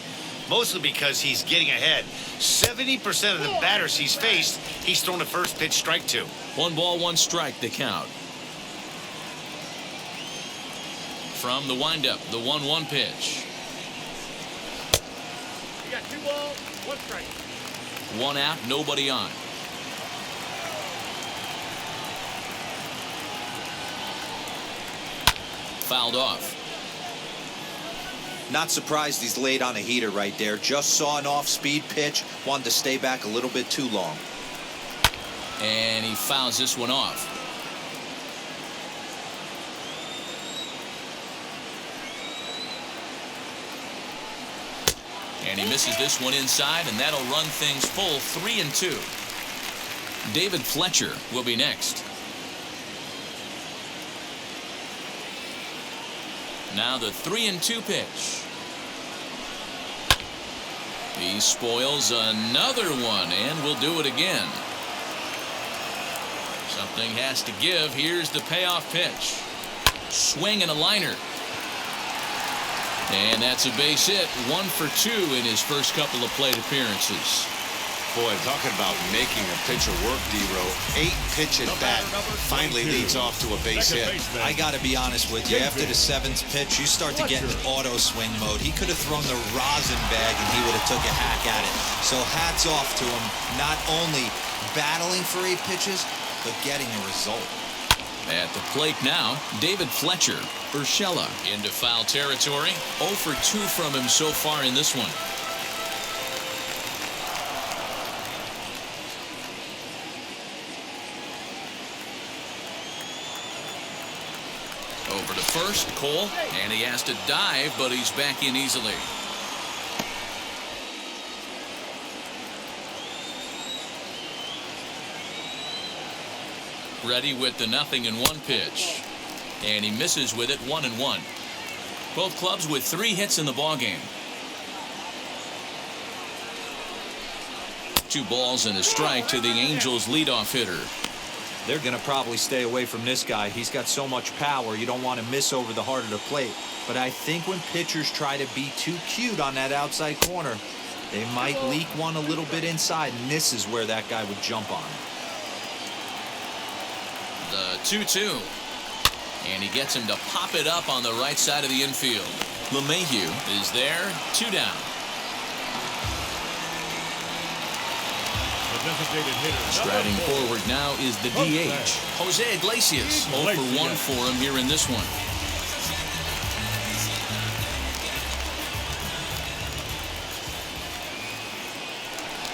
mostly because he's getting ahead. 70% of the batters he's faced, he's thrown a first pitch strike to. 1 ball, 1 strike, the count. From the windup, the 1-1 pitch. You got 2 balls, 1 strike. 1 out, nobody on. Fouled off. Not surprised he's laid on a heater right there. Just saw an off-speed pitch. Wanted to stay back a little bit too long. And he fouls this one off. And he misses this one inside, and that'll run things full 3-2. David Fletcher will be next. Now the 3-2 pitch. He spoils another one and will do it again. Something has to give. Here's the payoff pitch. Swing and a liner. And that's a base hit. 1 for 2 in his first couple of plate appearances. Boy, talking about making a pitcher work, D-Row. 8 pitch at bat finally leads off to a base hit. I got to be honest with you. After the 7th pitch, you start to get in auto swing mode. He could have thrown the rosin bag and he would have took a hack at it. So hats off to him, not only battling for 8 pitches, but getting a result. At the plate now, David Fletcher. Urshela into foul territory. 0 for 2 from him so far in this one. Over to first, Cole, and he has to dive, but he's back in easily. Ready with the 0-1 pitch. And he misses with it, 1-1. Both clubs with 3 hits in the ballgame. 2 balls and a strike to the Angels leadoff hitter. They're going to probably stay away from this guy. He's got so much power. You don't want to miss over the heart of the plate. But I think when pitchers try to be too cute on that outside corner, they might leak one a little bit inside, and this is where that guy would jump on. The 2-2. And he gets him to pop it up on the right side of the infield. LeMahieu is there, 2 down. Striding forward now is the DH, Jose Iglesias. 0 for 1 for him here in this one.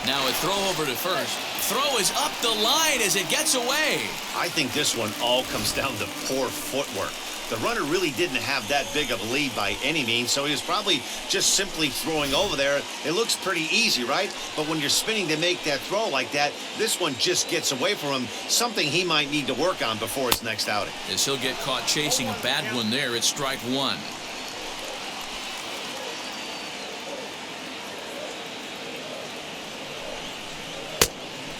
Now a throw over to first. Throw is up the line as it gets away. I think this one all comes down to poor footwork. The runner really didn't have that big of a lead by any means, so he was probably just simply throwing over there. It looks pretty easy, right? But when you're spinning to make that throw like that, this one just gets away from him, something he might need to work on before his next outing. As he'll get caught chasing a bad one there, it's strike 1.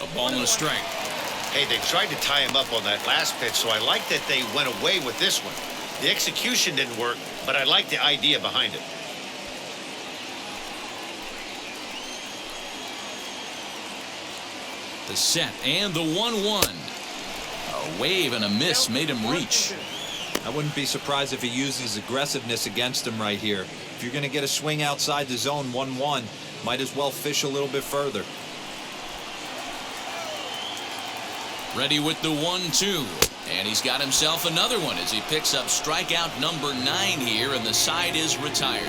A ball and a strike. Hey, they tried to tie him up on that last pitch, so I like that they went away with this one. The execution didn't work, but I like the idea behind it. The set and the 1-1. A wave and a miss made him reach. I wouldn't be surprised if he uses aggressiveness against him right here. If you're going to get a swing outside the zone 1-1, might as well fish a little bit further. Ready with the 1-2. And he's got himself another one as he picks up strikeout number 9 here, and the side is retired.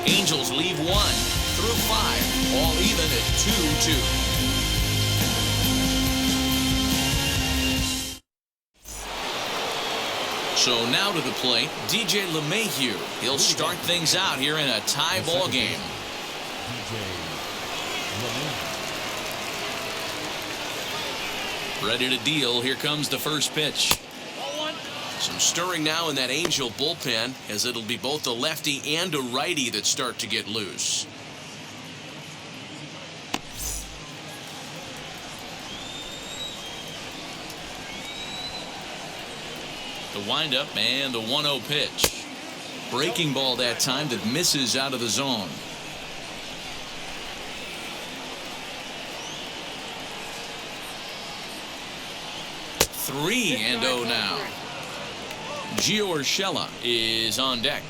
Angels leave 1 through 5, all even at 2-2. So now to the plate, DJ LeMahieu. He'll start things out here in a tie ball game. Ready to deal. Here comes the first pitch. Some stirring now in that Angel bullpen, as it'll be both a lefty and a righty that start to get loose. The windup and the 1-0 pitch. Breaking ball that time that misses out of the zone. Three and 0 now. Gio Urshela is on deck.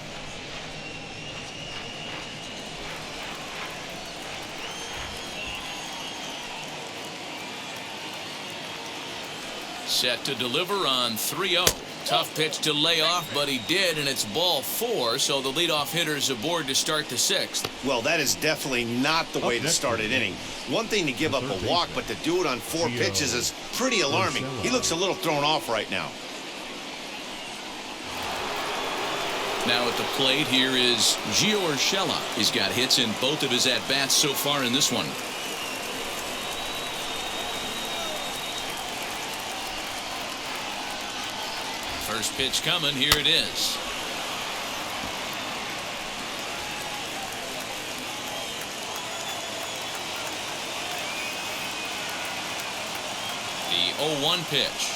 Set to deliver on 3-0. Tough pitch to lay off, but he did, and it's ball 4, so the leadoff hitter's aboard to start the 6th. Well, that is definitely not the way to start an inning. One thing to give up a walk, but to do it on 4 pitches is pretty alarming. He looks a little thrown off right now. Now at the plate, here is Gio Urshela. He's got hits in both of his at-bats so far in this one. First pitch coming. Here it is. The 0-1 pitch.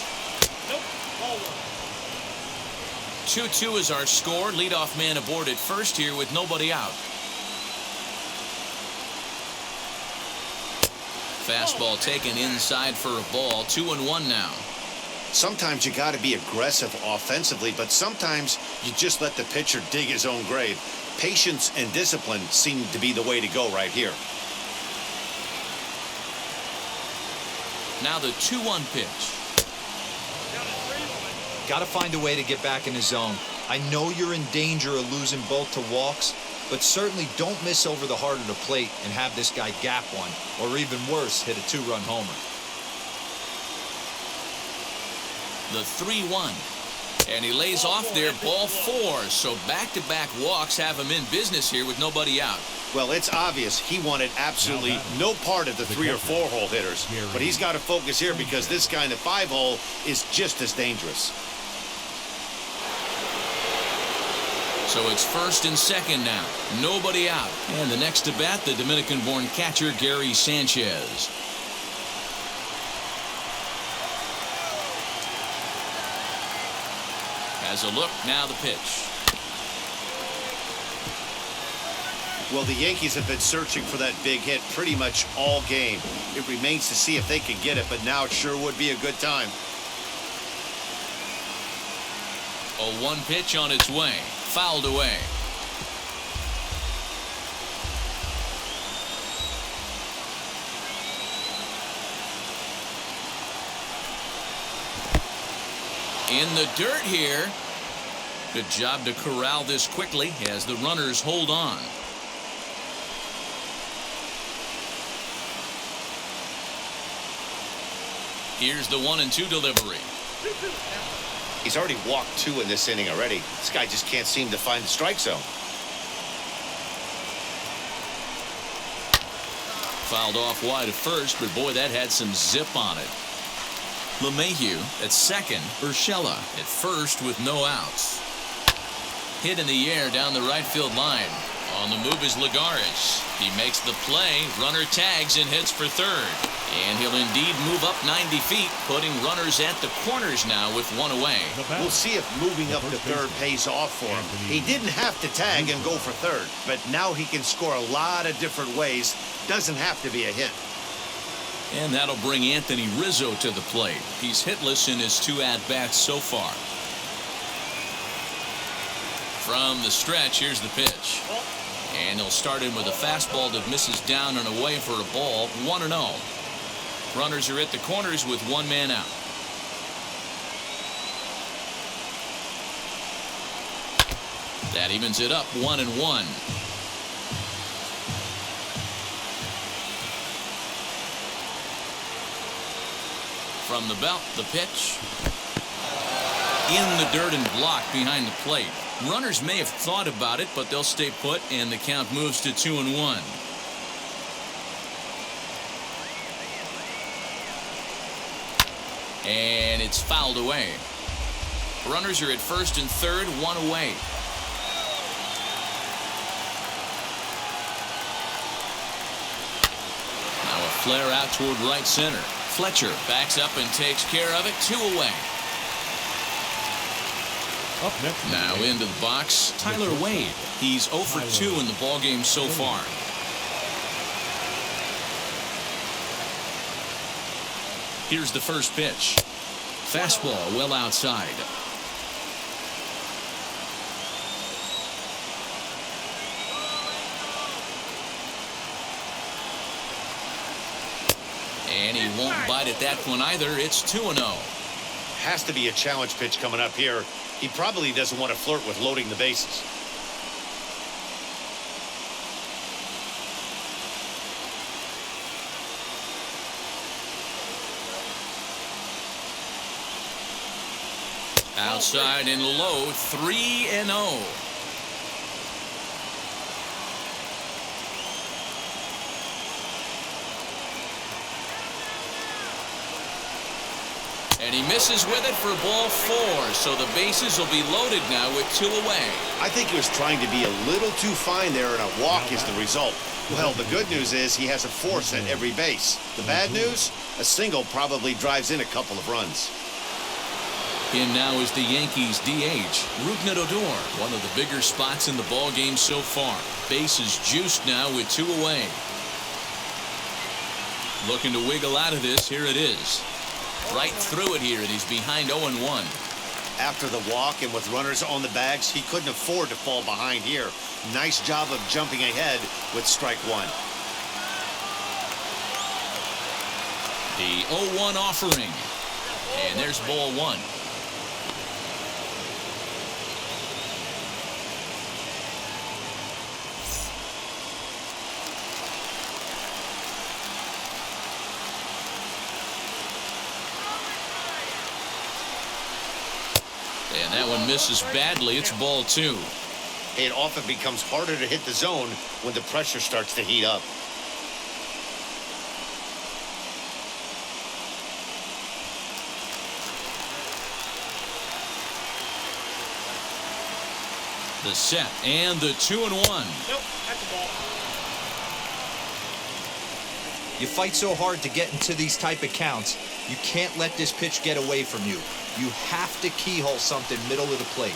2-2 is our score. Leadoff man aboard at first here with nobody out. Fastball taken inside for a ball. 2-1 now. Sometimes you got to be aggressive offensively, but sometimes you just let the pitcher dig his own grave. Patience and discipline seem to be the way to go right here. Now the 2-1 pitch. Got to find a way to get back in the zone. I know you're in danger of losing both to walks, but certainly don't miss over the heart of the plate and have this guy gap one, or even worse, hit a 2-run homer. The 3-1. And he lays off there, ball 4. So back-to-back walks have him in business here with nobody out. Well, it's obvious he wanted absolutely no part of the 3 or 4 hole hitters. But he's got to focus here because this guy in the 5 hole is just as dangerous. So it's first and second now. Nobody out. And the next to bat, the Dominican-born catcher, Gary Sanchez. Has a look, now the pitch. Well, the Yankees have been searching for that big hit pretty much all game. It remains to see if they can get it, but now it sure would be a good time. A 1 pitch on its way. Fouled away. In the dirt here. Good job to corral this quickly as the runners hold on. Here's the 1-2 delivery. He's already walked 2 in this inning already. This guy just can't seem to find the strike zone. Fouled off wide at first, but boy, that had some zip on it. LeMahieu at second. Urshela at first with no outs. Hit in the air down the right field line. On the move is Lagares. He makes the play. Runner tags and hits for third. And he'll indeed move up 90 feet, putting runners at the corners now with 1 away. We'll see if moving up to third pays off for him. He didn't have to tag and go for third, but now he can score a lot of different ways. Doesn't have to be a hit. And that'll bring Anthony Rizzo to the plate. He's hitless in his 2 at-bats so far. From the stretch, here's the pitch. And he'll start in with a fastball that misses down and away for a ball. 1-0. Runners are at the corners with 1 man out. That evens it up 1-1. From the belt, the pitch. in the dirt and blocked behind the plate. Runners may have thought about it, but they'll stay put, and the count moves to 2-1. And it's fouled away. Runners are at first and third, one away. Now a flare out toward right center. Fletcher backs up and takes care of it. 2 away. Up next. Now into the box, Tyler Wade. He's 0 for 2 in the ballgame so far. Here's the first pitch. Fastball well outside. And he won't bite at that one either. It's 2-0. Has to be a challenge pitch coming up here. He probably doesn't want to flirt with loading the bases. Outside and low, 3-0. And he misses with it for ball 4. So the bases will be loaded now with 2 away. I think he was trying to be a little too fine there, and a walk is the result. Well, the good news is he has a force at every base. The bad news? A single probably drives in a couple of runs. In now is the Yankees DH, Rougned Odor, one of the bigger spots in the ball game so far. Bases juiced now with 2 away. Looking to wiggle out of this. Here it is. Right through it here, and he's behind 0-1. After the walk and with runners on the bags, he couldn't afford to fall behind here. Nice job of jumping ahead with strike 1. The 0-1 offering. And there's ball 1. And that one misses badly. It's ball 2. It often becomes harder to hit the zone when the pressure starts to heat up. The set and the 2-1. Nope, that's the ball. You fight so hard to get into these type of counts, you can't let this pitch get away from you. You have to keyhole something middle of the plate.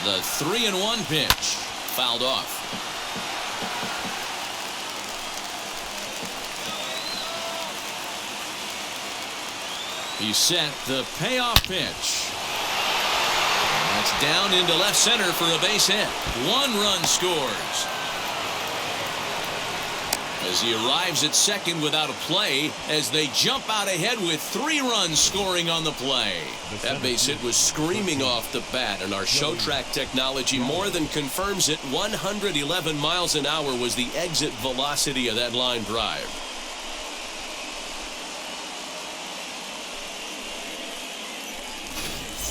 The 3-1 pitch. Fouled off. He set the payoff pitch. That's down into left center for a base hit. 1 run scores. As he arrives at second without a play, as they jump out ahead with 3 runs scoring on the play. That base hit was screaming off the bat, and our show track technology more than confirms it. 111 miles an hour was the exit velocity of that line drive.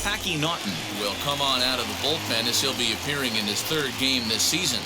Packy Naughton will come on out of the bullpen as he'll be appearing in his 3rd game this season.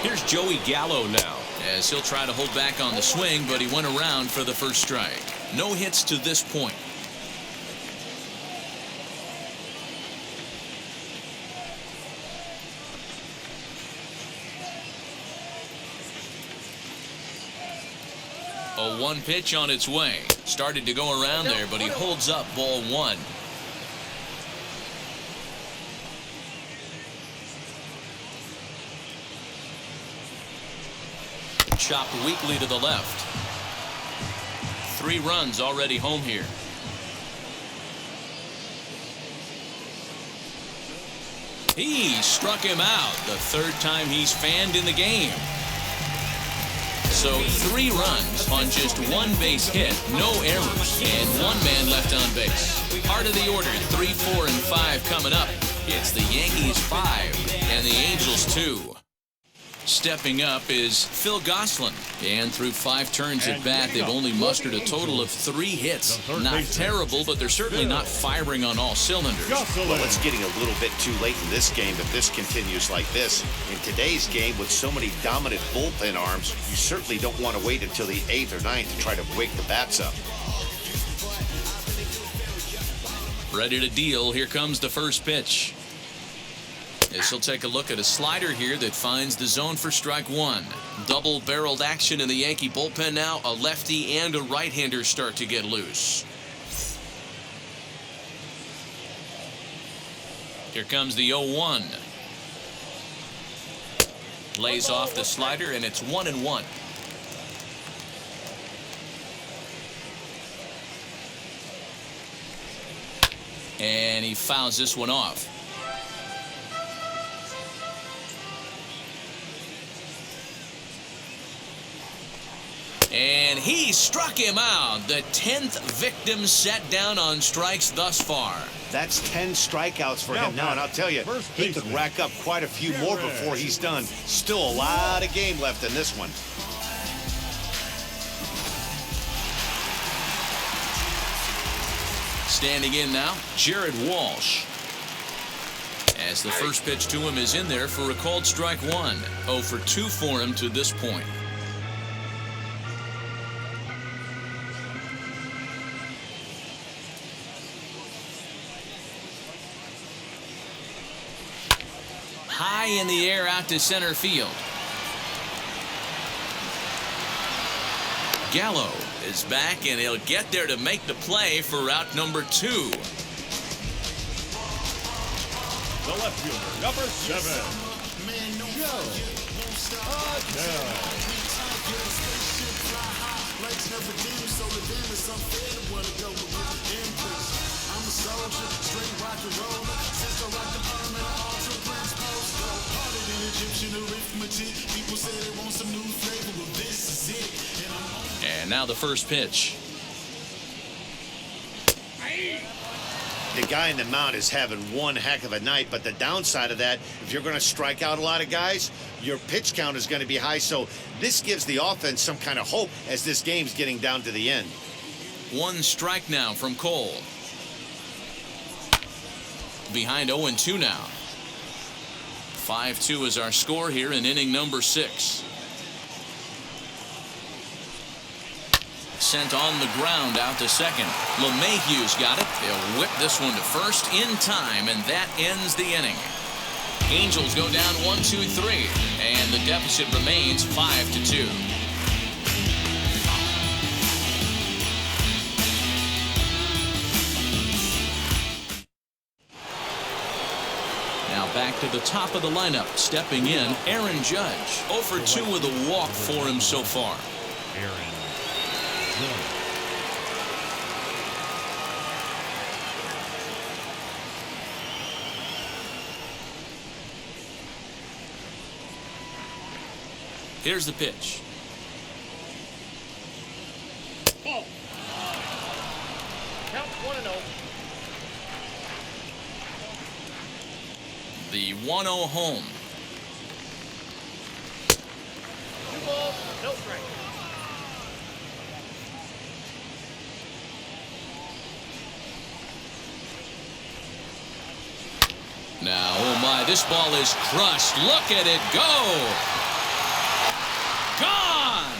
Here's Joey Gallo now, as he'll try to hold back on the swing, but he went around for the first strike. No hits to this point. A 1 pitch on its way. Started to go around there, but he holds up ball 1. Chopped weakly to the left. 3 runs already home here. He struck him out. The 3rd time he's fanned in the game. So 3 runs on just 1 base hit, no errors, and 1 man left on base. Part of the order, 3, 4, and 5 coming up. It's the Yankees 5 and the Angels 2. Stepping up is Phil Gosselin, and through 5 turns at bat, they've only mustered a total of 3 hits. Not terrible, but they're certainly not firing on all cylinders. Well, it's getting a little bit too late in this game if this continues like this. In today's game, with so many dominant bullpen arms, you certainly don't want to wait until the 8th or 9th to try to wake the bats up. Ready to deal. Here comes the first pitch. As he'll take a look at a slider here that finds the zone for strike 1. Double-barreled action in the Yankee bullpen now. A lefty and a right-hander start to get loose. Here comes the 0-1. Lays off the slider, and it's 1-1. And he fouls this one off. And he struck him out. The 10th victim set down on strikes thus far. That's 10 strikeouts for him now, and I'll tell you, he could rack up quite a few more before he's done. Still a lot of game left in this one. Standing in now, Gerrit Walsh. As the first pitch to him is in there for a called strike 1. 0 for 2 for him to this point. High in the air out to center field. Gallo is back, and he'll get there to make the play for route number 2. The left fielder, number 7, Joe. And now the first pitch. The guy in the mound is having one heck of a night, but the downside of that, if you're going to strike out a lot of guys, your pitch count is going to be high. So this gives the offense some kind of hope as this game's getting down to the end. 1 strike now from Cole. Behind 0-2 now. 5-2 is our score here in inning number 6. Sent on the ground out to second. LeMahieu's got it. They'll whip this one to first in time, and that ends the inning. Angels go down 1-2-3, and the deficit remains 5-2. Now back to the top of the lineup. Stepping in, Aaron Judge. 0 for 2 with a walk for him so far. Aaron Judge. Here's the pitch. Ball. Count 1-0. The 1-0 home. 2 balls, no strike. Now, oh my, this ball is crushed. Look at it go. Gone.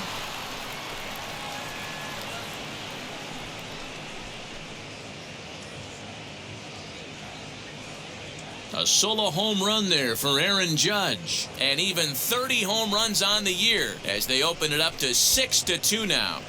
A solo home run there for Aaron Judge, and even 30 home runs on the year as they open it up to 6-2 now.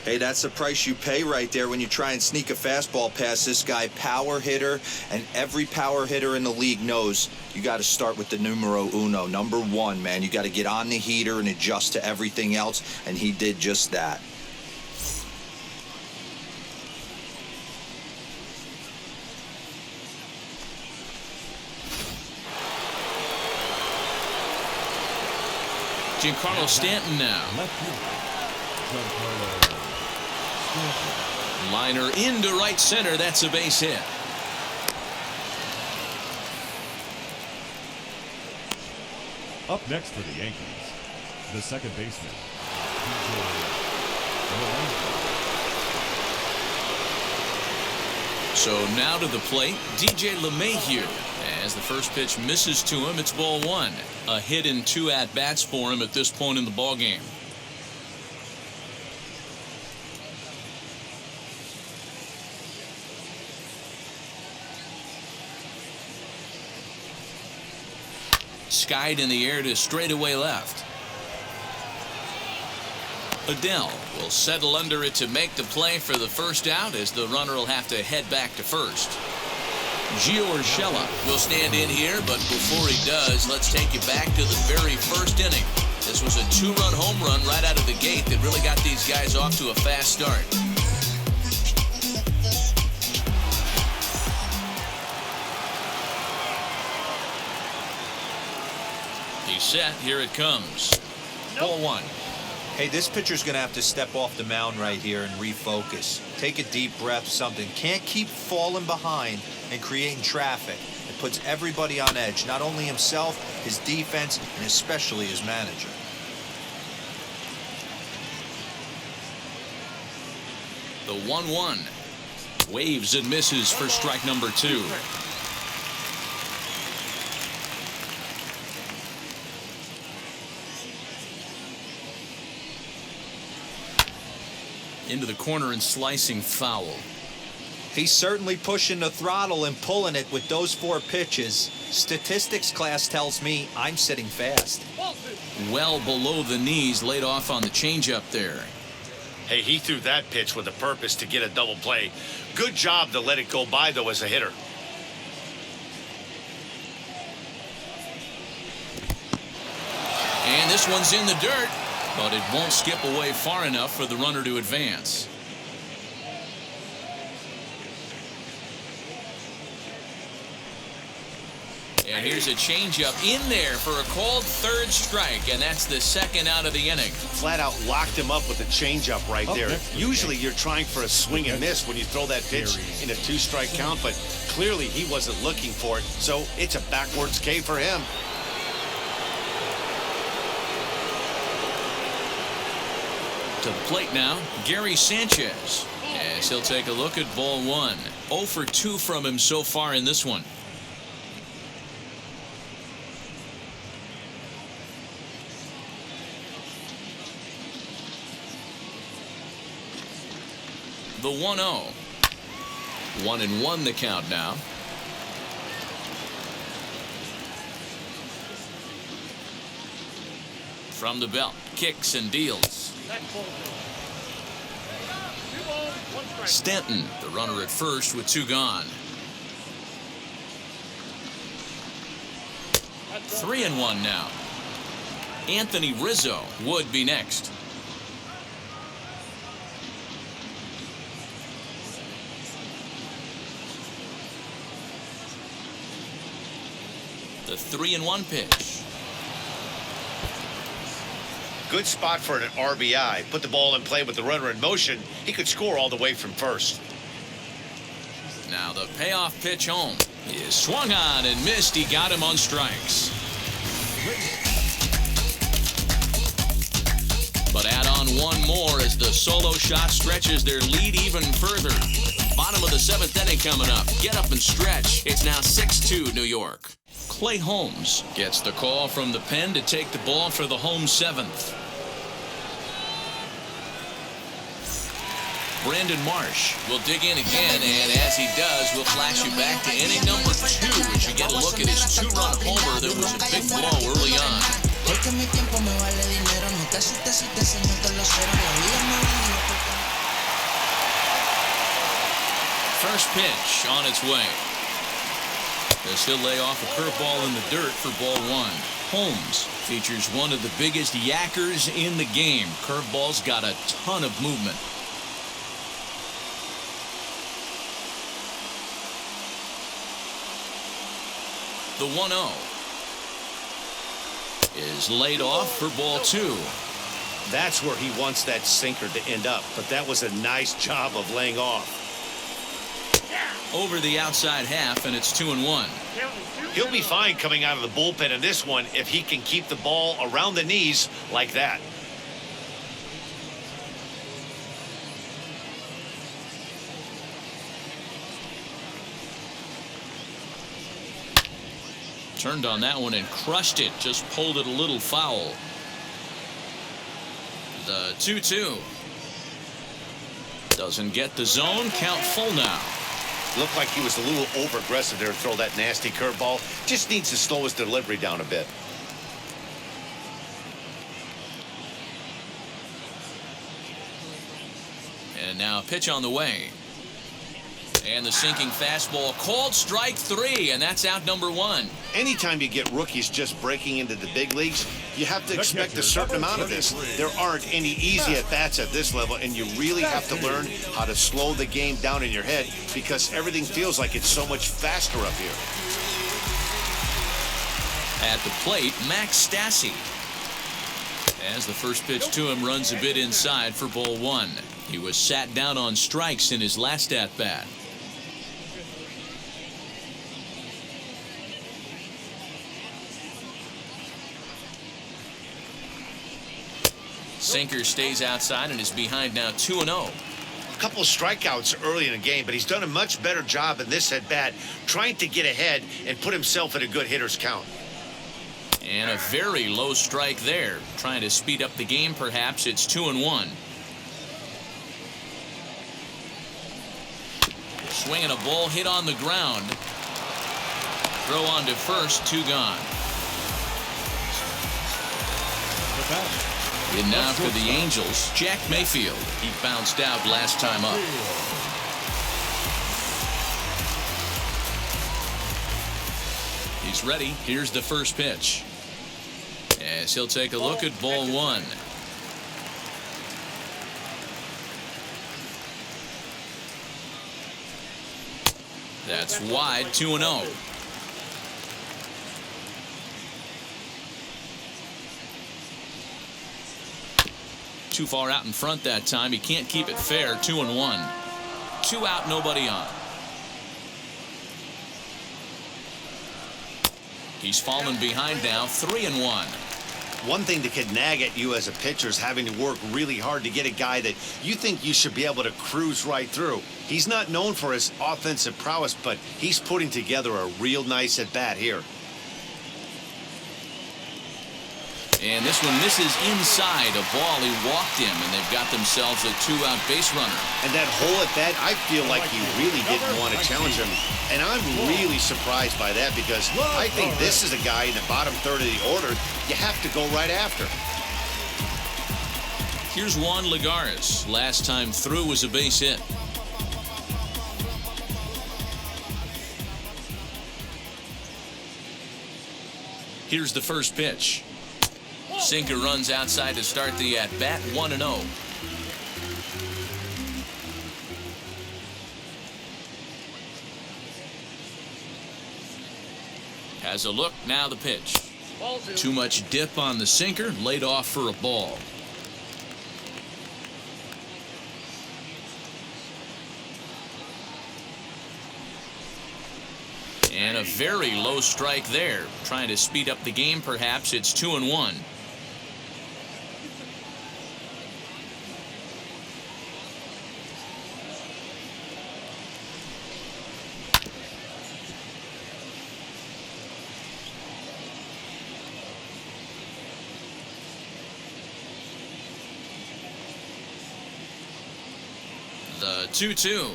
Hey, that's the price you pay right there when you try and sneak a fastball past this guy. Power hitter, and every power hitter in the league knows you got to start with the numero uno, number 1, man. You got to get on the heater and adjust to everything else, and he did just that. Giancarlo Stanton now. Left fielder, Giancarlo Stanton. Liner into right center. That's a base hit. Up next for the Yankees, the second baseman, So now to the plate, DJ LeMahieu. As the first pitch misses to him, it's ball one. A hit in 2 at-bats for him at this point in the ballgame. Skied in the air to straightaway left. Adele will settle under it to make the play for the first out, as the runner will have to head back to first. Gio Urshela will stand in here, but before he does, let's take you back to the very first inning. This was a 2-run home run right out of the gate that really got these guys off to a fast start. He's set. Here it comes. Ball one. Hey, this pitcher's going to have to step off the mound right here and refocus. Take a deep breath, something. Can't keep falling behind and creating traffic. It puts everybody on edge, not only himself, his defense, and especially his manager. The 1-1. Waves and misses for strike number 2. Into the corner and slicing foul. He's certainly pushing the throttle and pulling it with those 4 pitches. Statistics class tells me I'm sitting fast. Well below the knees, laid off on the changeup there. Hey, he threw that pitch with a purpose to get a double play. Good job to let it go by, though, as a hitter. And this one's in the dirt, but it won't skip away far enough for the runner to advance. And here's a changeup in there for a called third strike, and that's the second out of the inning. Flat out locked him up with a changeup right there. Usually you're trying for a swing and miss when you throw that pitch in a 2-strike count, but clearly he wasn't looking for it, so it's a backwards K for him. To the plate now, Gary Sanchez, as he'll take a look at ball one. 0 for 2 from him so far in this one. The 1-0. 1-1 the count now. From the belt, kicks and deals. Stanton, the runner at first with 2 gone. 3-1 now. Anthony Rizzo would be next. The 3-1 pitch. Good spot for an RBI. Put the ball in play with the runner in motion. He could score all the way from first. Now the payoff pitch home. He is swung on and missed. He got him on strikes. But add on one more as the solo shot stretches their lead even further. Bottom of the 7th inning coming up. Get up and stretch. It's now 6-2 New York. Clay Holmes gets the call from the pen to take the ball for the home 7th. Brandon Marsh will dig in again, and as he does, we'll flash you back to inning number 2 as you get a look at his 2-run homer that was a big blow early on. First pitch on its way. As he'll lay off a curveball in the dirt for ball 1. Holmes features one of the biggest yackers in the game. Curveball's got a ton of movement. The 1-0. is laid off for ball 2. That's where he wants that sinker to end up, but that was a nice job of laying off. Over the outside half, and it's 2-1. He'll be fine coming out of the bullpen in this one if he can keep the ball around the knees like that. Turned on that one and crushed it. Just pulled it a little foul. The 2-2. Doesn't get the zone. Count full now. Looked like he was a little over-aggressive there to throw that nasty curveball. Just needs to slow his delivery down a bit. And now a pitch on the way. And the sinking fastball called strike 3, and that's out number 1. Anytime you get rookies just breaking into the big leagues, you have to expect a certain amount of this. There aren't any easy at-bats at this level, and you really have to learn how to slow the game down in your head because everything feels like it's so much faster up here. At the plate, Max Stassi. As the first pitch to him runs a bit inside for ball 1. He was sat down on strikes in his last at-bat. Sinker stays outside and is behind now 2-0. A couple of strikeouts early in the game, but he's done a much better job in this at-bat trying to get ahead and put himself in a good hitter's count. And a very low strike there. Trying to speed up the game, perhaps. It's 2-1. Swinging a ball hit on the ground. Throw on to first, 2 gone. In now for the Angels, Jack Mayfield. He bounced out last time up. He's ready. Here's the first pitch. As he'll take a look at ball 1. That's wide, 2-0. Too far out in front that time. He can't keep it fair. 2-1. 2 out, nobody on. He's fallen behind now. 3-1. One thing that could nag at you as a pitcher is having to work really hard to get a guy that you think you should be able to cruise right through. He's not known for his offensive prowess, but he's putting together a real nice at-bat here. And this one misses inside a ball. He walked him, and they've got themselves a 2-out base runner. And that hole at bat, I feel like he really didn't want to challenge him. And I'm really surprised by that because I think this is a guy in the bottom third of the order you have to go right after. Here's Juan Lagares. Last time through was a base hit. Here's the first pitch. Sinker runs outside to start the at-bat, 1-0. Has a look, now the pitch. Too much dip on the sinker, laid off for a ball. And a very low strike there. Trying to speed up the game, perhaps. It's 2-1. The 2-2.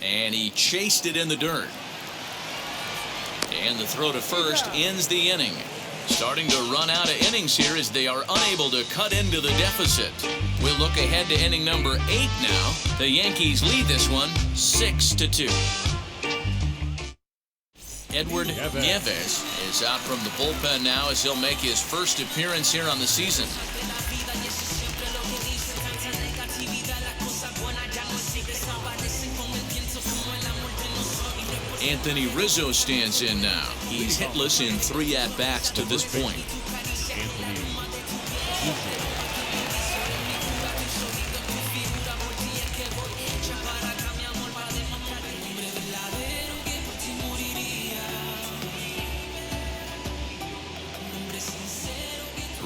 And he chased it in the dirt. And the throw to first ends the inning. Starting to run out of innings here as they are unable to cut into the deficit. We'll look ahead to inning number 8 now. The Yankees lead this one 6-2. Edward Nieves is out from the bullpen now as he'll make his first appearance here on the season. Anthony Rizzo stands in now. He's hitless in 3 at-bats to this point.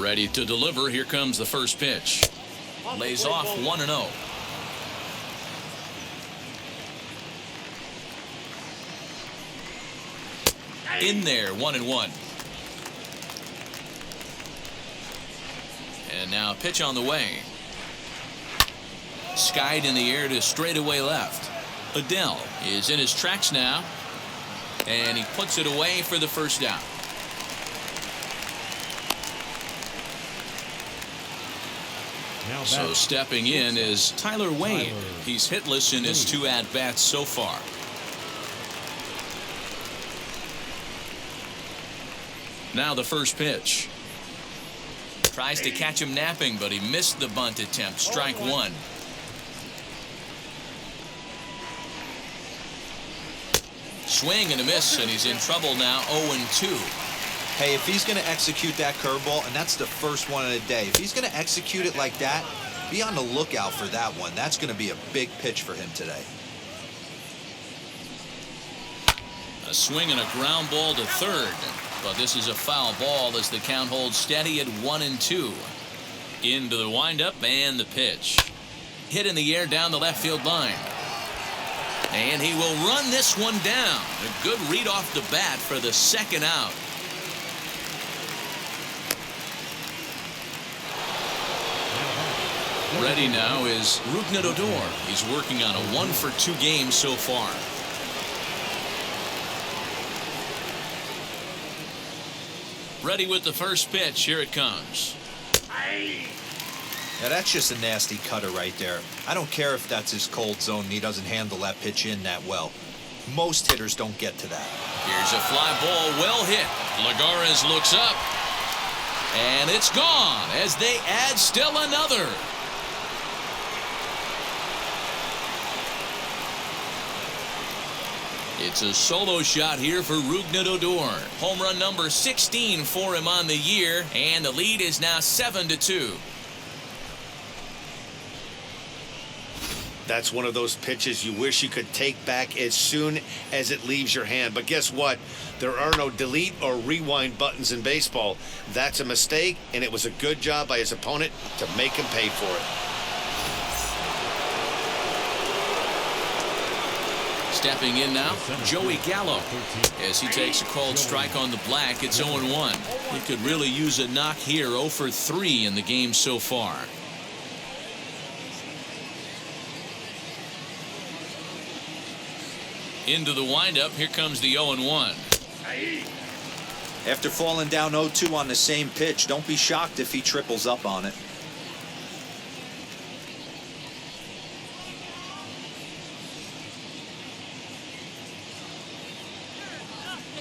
Ready to deliver. Here comes the first pitch. Lays off 1-0. In there, 1-1. And now a pitch on the way. Skied in the air to straightaway left. Adele is in his tracks now. And he puts it away for the first down. So stepping in is Tyler Wade. He's hitless in his 2 at-bats so far. Now the first pitch. Tries to catch him napping, but he missed the bunt attempt. Strike 1. Swing and a miss, and he's in trouble now. 0-2. Hey, if he's going to execute that curveball, and that's the first one of the day, if he's going to execute it like that, be on the lookout for that one. That's going to be a big pitch for him today. A swing and a ground ball to third. But this is a foul ball as the count holds steady at 1-2. Into the windup and the pitch. Hit in the air down the left field line. And he will run this one down. A good read off the bat for the second out. Ready now is Rougned Odor. He's working on a 1-for-2 game so far. Ready with the first pitch. Here it comes. Now that's just a nasty cutter right there. I don't care if that's his cold zone and he doesn't handle that pitch in that well. Most hitters don't get to that. Here's a fly ball, well hit. Lagares looks up. And it's gone as they add still another. It's a solo shot here for Rougned Odor. Home run number 16 for him on the year, and the lead is now 7-2. That's one of those pitches you wish you could take back as soon as it leaves your hand. But guess what? There are no delete or rewind buttons in baseball. That's a mistake, and it was a good job by his opponent to make him pay for it. Stepping in now, Joey Gallo. As he takes a called strike on the black, it's 0-1. He could really use a knock here. 0-for-3 in the game so far. Into the windup, here comes the 0-1. After falling down 0-2 on the same pitch, don't be shocked if he triples up on it.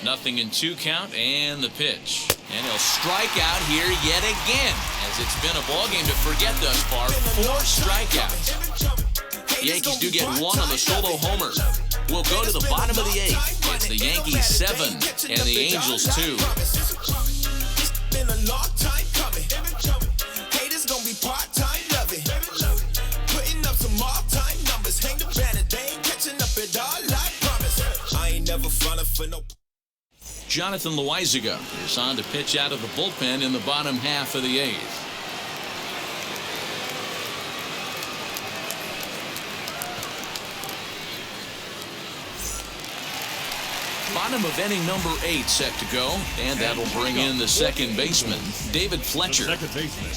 Nothing in 2 count, and the pitch. And he'll strike out here yet again, as it's been a ball game to forget thus far. 4 strikeouts. The Yankees do get 1 on the solo homer. We'll go to the bottom of the 8th. It's the Yankees 7 and the Angels 2. Been a long time coming. Haters gonna be part-time loving. Putting up some all-time numbers. Hang the banner, they ain't catching up at all, I promise. I ain't never frontin' for no. Jonathan Loaizaga is on to pitch out of the bullpen in the bottom half of the 8th. Bottom of inning number 8 set to go, and that'll bring in the second baseman, David Fletcher. The second baseman,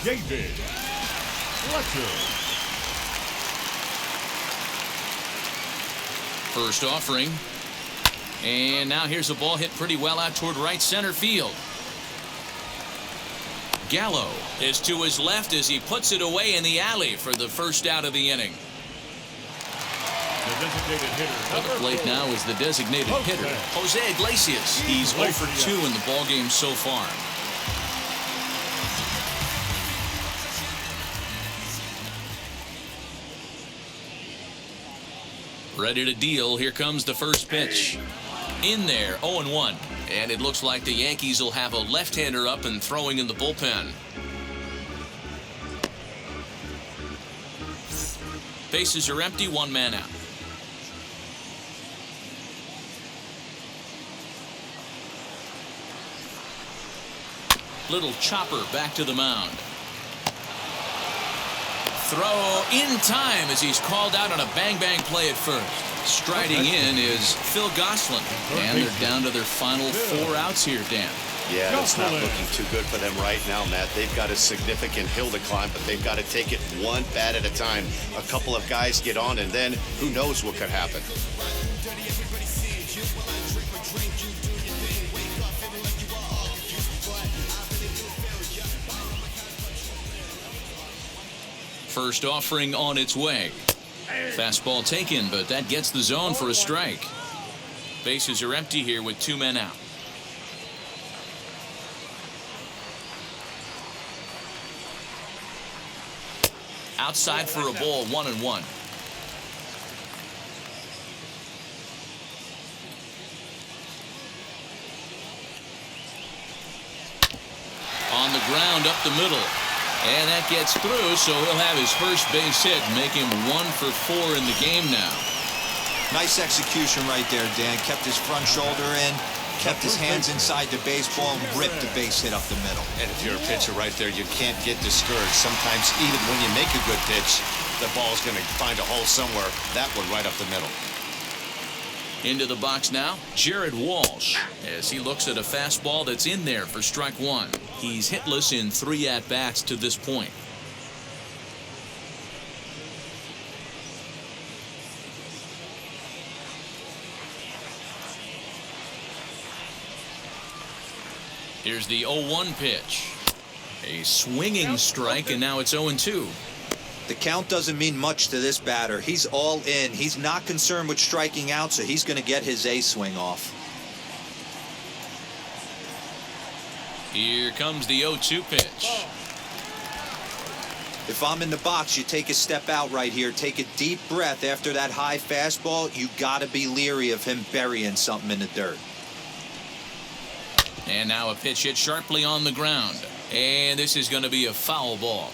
David Fletcher. First offering. And now here's a ball hit pretty well out toward right center field. Gallo is to his left as he puts it away in the alley for the first out of the inning. The designated hitter. At the plate now is the designated hitter, Jose Iglesias. He's 0-for-2 in the ballgame so far. Ready to deal. Here comes the first pitch. In there, 0-1. And it looks like the Yankees will have a left-hander up and throwing in the bullpen. Bases are empty, 1 man out. Little chopper back to the mound. Throw in time as he's called out on a bang-bang play at first. Striding in is Phil Gosselin, and they're down to their final 4 outs here, Dan. Yeah, it's not looking too good for them right now, Matt. They've got a significant hill to climb, but they've got to take it one bat at a time. A couple of guys get on, and then who knows what could happen. First offering on its way. Fastball taken, but that gets the zone for a strike. Bases are empty here with 2 men out. Outside for a ball, 1-1. On the ground up the middle. And that gets through, so he'll have his first base hit, make him 1 for 4 in the game now. Nice execution right there, Dan. Kept his front shoulder in, kept his hands inside the baseball, and ripped the base hit up the middle. And if you're a pitcher right there, you can't get discouraged. Sometimes even when you make a good pitch, the ball's going to find a hole somewhere. That one right up the middle. Into the box now, Gerrit Walsh, as he looks at a fastball that's in there for strike 1. He's hitless in 3 at-bats to this point. Here's the 0-1 pitch. A swinging strike, and now it's 0-2. The count doesn't mean much to this batter. He's all in. He's not concerned with striking out, so he's going to get his A swing off. Here comes the 0-2 pitch. If I'm in the box, you take a step out right here. Take a deep breath after that high fastball. You got to be leery of him burying something in the dirt. And now a pitch hit sharply on the ground. And this is going to be a foul ball.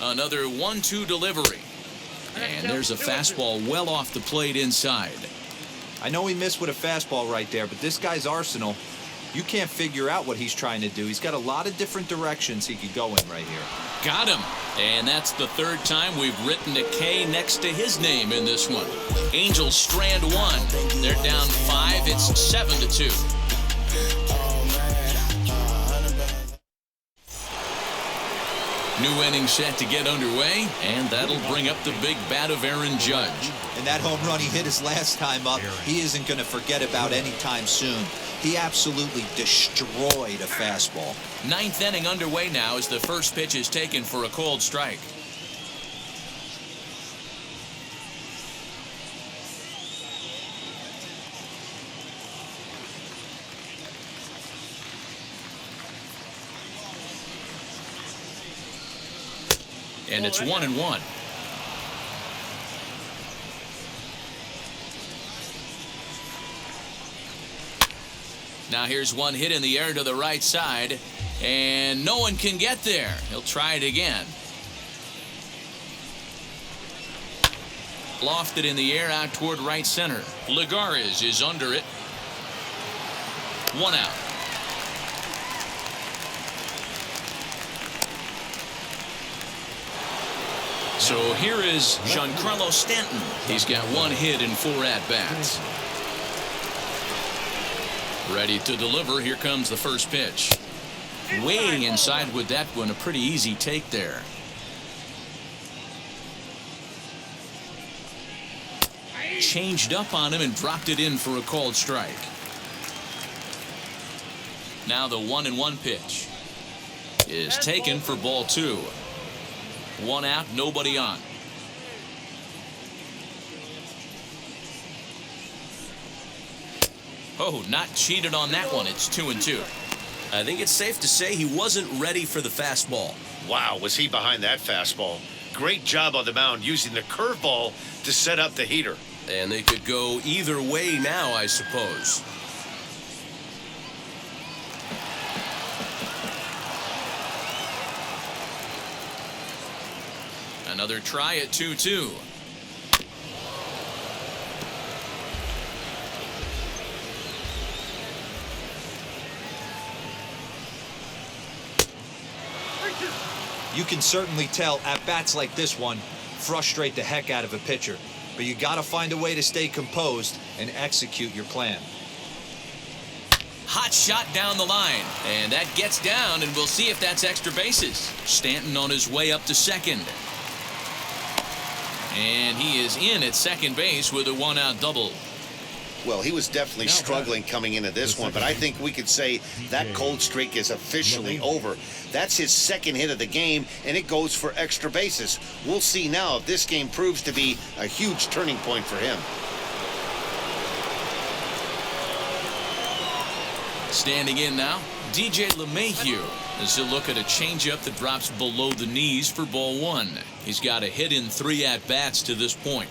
Another 1-2 delivery. And there's a fastball well off the plate inside. I know he missed with a fastball right there, but this guy's arsenal, you can't figure out what he's trying to do. He's got a lot of different directions he could go in right here. Got him. And that's the 3rd time we've written a K next to his name in this one. Angels strand 1. They're down 5. It's 7-2. New inning set to get underway, and that'll bring up the big bat of Aaron Judge. And that home run he hit his last time up, he isn't going to forget about anytime soon. He absolutely destroyed a fastball. 9th inning underway now as the first pitch is taken for a called strike. And it's 1-1. Now here's one hit in the air to the right side, and no one can get there. He'll try it again. Lofted in the air out toward right center. Lagares is under it. 1 out. So here is Giancarlo Stanton. He's got 1 hit in 4 at-bats. Ready to deliver. Here comes the first pitch. Way inside with that one. A pretty easy take there. Changed up on him and dropped it in for a called strike. Now the 1-1 pitch is taken for ball 2. 1 out, nobody on. Oh, not cheated on that one. It's 2-2. I think it's safe to say he wasn't ready for the fastball. Wow, was he behind that fastball. Great job on the mound using the curveball to set up the heater. And they could go either way now, I suppose. Another try at 2-2. You can certainly tell at-bats like this one frustrate the heck out of a pitcher, but you got to find a way to stay composed and execute your plan. Hot shot down the line, and that gets down, and we'll see if that's extra bases. Stanton on his way up to second. And he is in at second base with a one-out double. Well, he was definitely struggling coming into this one, but I think we could say that cold streak is officially over. That's his second hit of the game, and it goes for extra bases. We'll see now if this game proves to be a huge turning point for him. Standing in now, DJ LeMahieu as he'll look at a changeup that drops below the knees for ball one. He's got a hit in 3 at-bats to this point.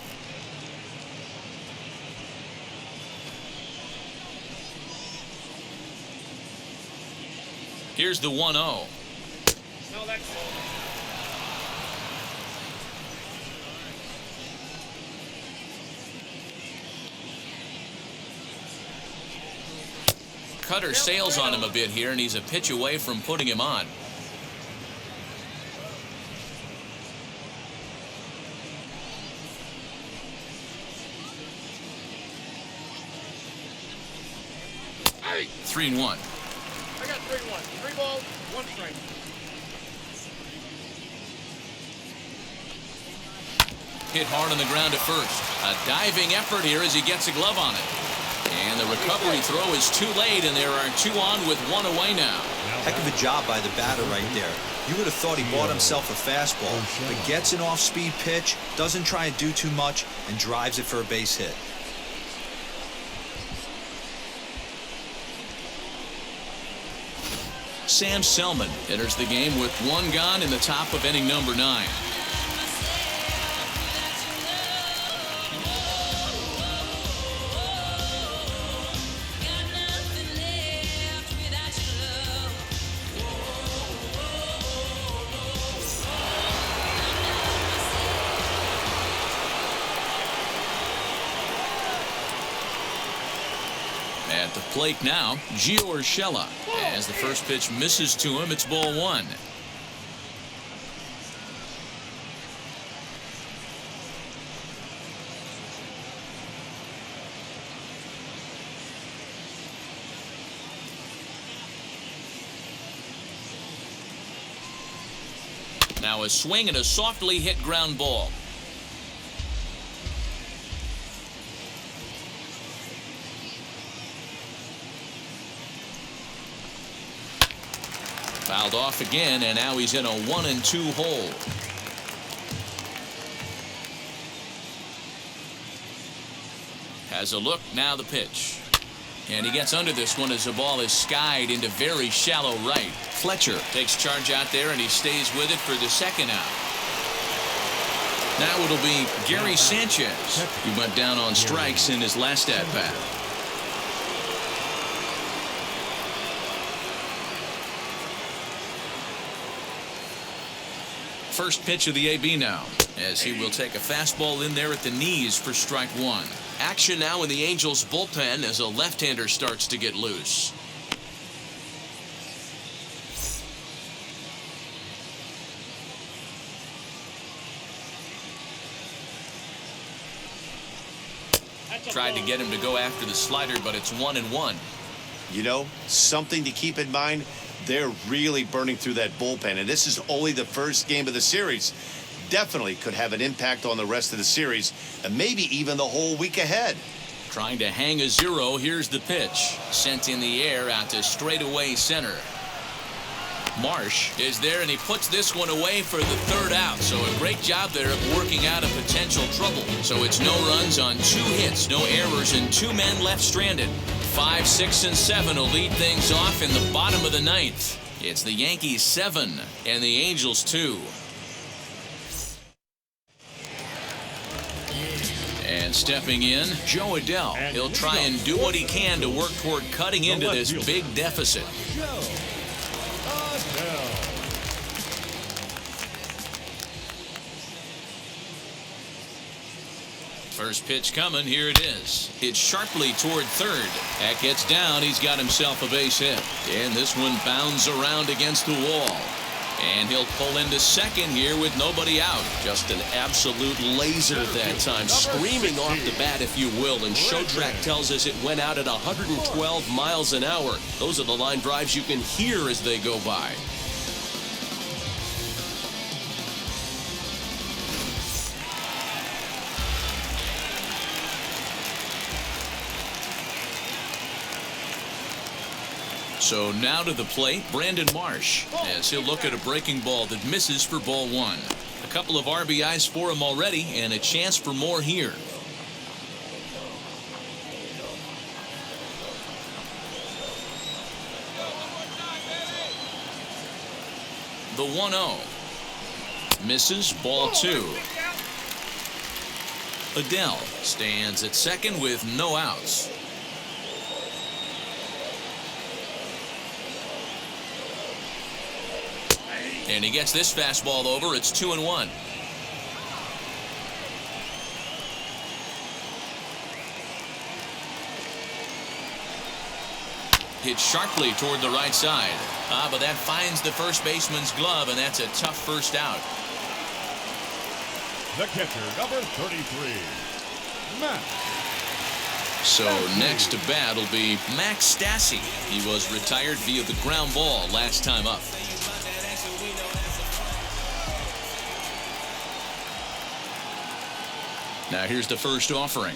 Here's the 1-0. No, that's Cutter sails on him a bit here, and he's a pitch away from putting him on. Hey! 3-1. I got 3-1. 3 balls, 1 strike. Hit hard on the ground at first. A diving effort here as he gets a glove on it. And the recovery throw is too late, and there are 2 on with 1 away now. Heck of a job by the batter right there. You would have thought he bought himself a fastball, but gets an off-speed pitch, doesn't try and do too much, and drives it for a base hit. Sam Selman enters the game with 1 gone in the top of inning number 9. At the plate now, Gio Urshela. As the first pitch misses to him, it's ball 1. Now a swing and a softly hit ground ball. Fouled off again, and now he's in a 1-2 hole. Has a look, now the pitch. And he gets under this one as the ball is skied into very shallow right. Fletcher takes charge out there, and he stays with it for the second out. Now it'll be Gary Sanchez. He went down on strikes in his last at-bat. First pitch of the AB now, as he will take a fastball in there at the knees for strike 1. Action now in the Angels bullpen as a left-hander starts to get loose. Tried to get him to go after the slider, but it's 1-1. You know, something to keep in mind, they're really burning through that bullpen, and this is only the first game of the series. Definitely could have an impact on the rest of the series, and maybe even the whole week ahead. Trying to hang a 0. Here's the pitch. Sent in the air out to straightaway center. Marsh is there, and he puts this one away for the 3rd out. So a great job there of working out a potential trouble. So it's no runs on 2 hits, no errors, and 2 men left stranded. 5, 6, and 7 will lead things off in the bottom of the 9th. It's the Yankees 7 and the Angels 2. And stepping in, Joe Adell. He'll try and do what he can to work toward cutting into this big deficit. First pitch coming, here it is. It's sharply toward 3rd. That gets down, he's got himself a base hit. And this one bounds around against the wall. And he'll pull into second here with nobody out. Just an absolute laser that time, screaming off the bat, if you will. And Showtrack tells us it went out at 112 miles an hour. Those are the line drives you can hear as they go by. So now to the plate, Brandon Marsh, as he'll look at a breaking ball that misses for ball one. A couple of RBIs for him already, and a chance for more here. The 1-0. Misses, ball two. Adele stands at second with no outs. And he gets this fastball over. It's 2-1. Hit sharply toward the right side. But that finds the first baseman's glove, and that's a tough first out. The catcher, number 33, Matt. So next to bat will be Max Stassi. He was retired via the ground ball last time up. Now here's the first offering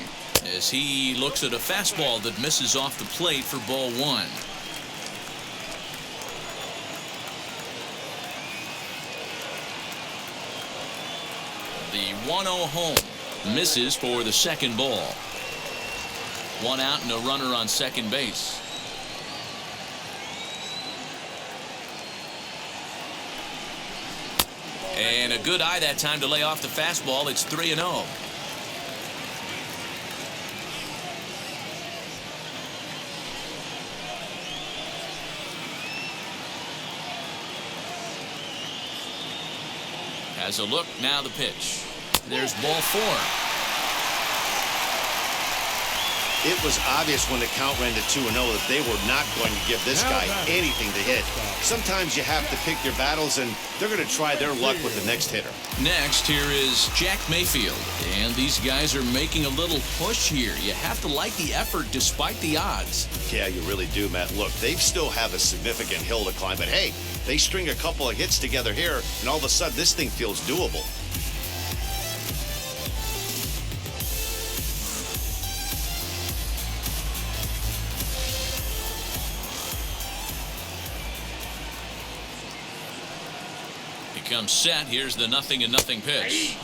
as he looks at a fastball that misses off the plate for ball one. The 1-0 home misses for the second ball. One out and a runner on second base. And a good eye that time to lay off the fastball. It's 3-0. Has a look, now the pitch. There's ball four. It was obvious when the count ran to 2-0 that they were not going to give this guy anything to hit. Sometimes you have to pick your battles, and they're going to try their luck with the next hitter. Next, here is Jack Mayfield. And these guys are making a little push here. You have to like the effort despite the odds. Yeah, you really do, Matt. Look, they still have a significant hill to climb, but hey, they string a couple of hits together here, and all of a sudden this thing feels doable. Comes set. Here's the 0-0 pitch.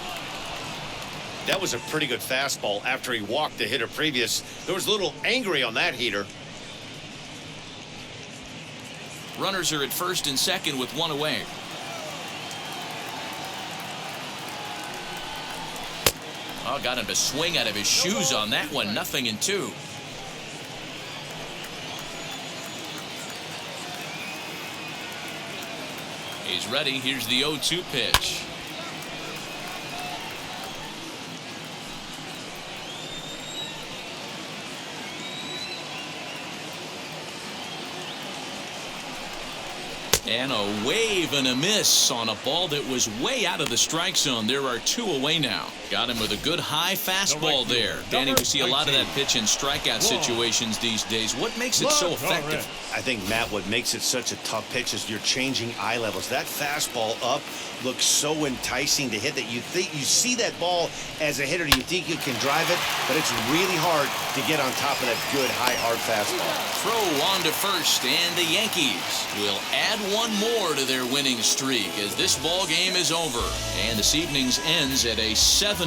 That was a pretty good fastball after he walked the hitter previous. There was a little angry on that heater. Runners are at first and second with one away. Oh, got him to swing out of his shoes on that one. 0-2. He's ready. Here's the 0-2 pitch. And a wave and a miss on a ball that was way out of the strike zone. There are two away now. Got him with a good high fastball there. Danny, we see a lot of that pitch in strikeout situations these days. What makes it so effective? I think, Matt, what makes it such a tough pitch is you're changing eye levels. That fastball up looks so enticing to hit that you think you see that ball as a hitter, you think you can drive it, but it's really hard to get on top of that good high hard fastball. Throw on to first, and the Yankees will add one more to their winning streak as this ball game is over. And this evening's ends at a 7-2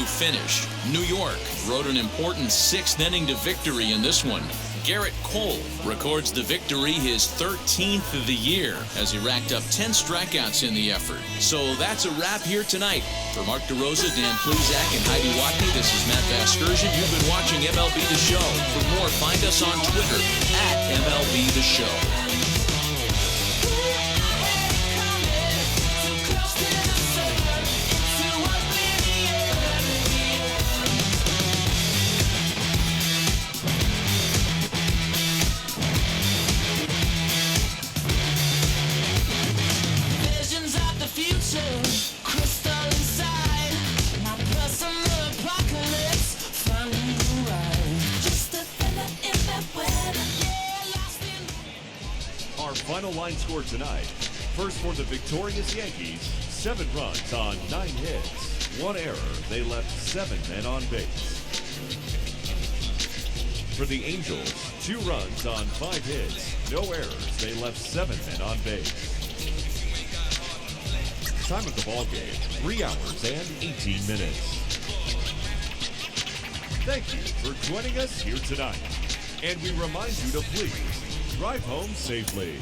finish. New York rode an important sixth inning to victory in this one. Gerrit Cole records the victory, his 13th of the year, as he racked up 10 strikeouts in the effort. So that's a wrap here tonight. For Mark DeRosa, Dan Plezak, and Heidi Watney, this is Matt Vasgersian. You've been watching MLB The Show. For more, find us on Twitter at MLB The Show. Vision line score tonight. First for the victorious Yankees, 7 runs on 9 hits. 1 error, they left 7 men on base. For the Angels, 2 runs on 5 hits. No errors, they left 7 men on base. Time of the ball game, 3 hours and 18 minutes. Thank you for joining us here tonight. And we remind you to please drive home safely.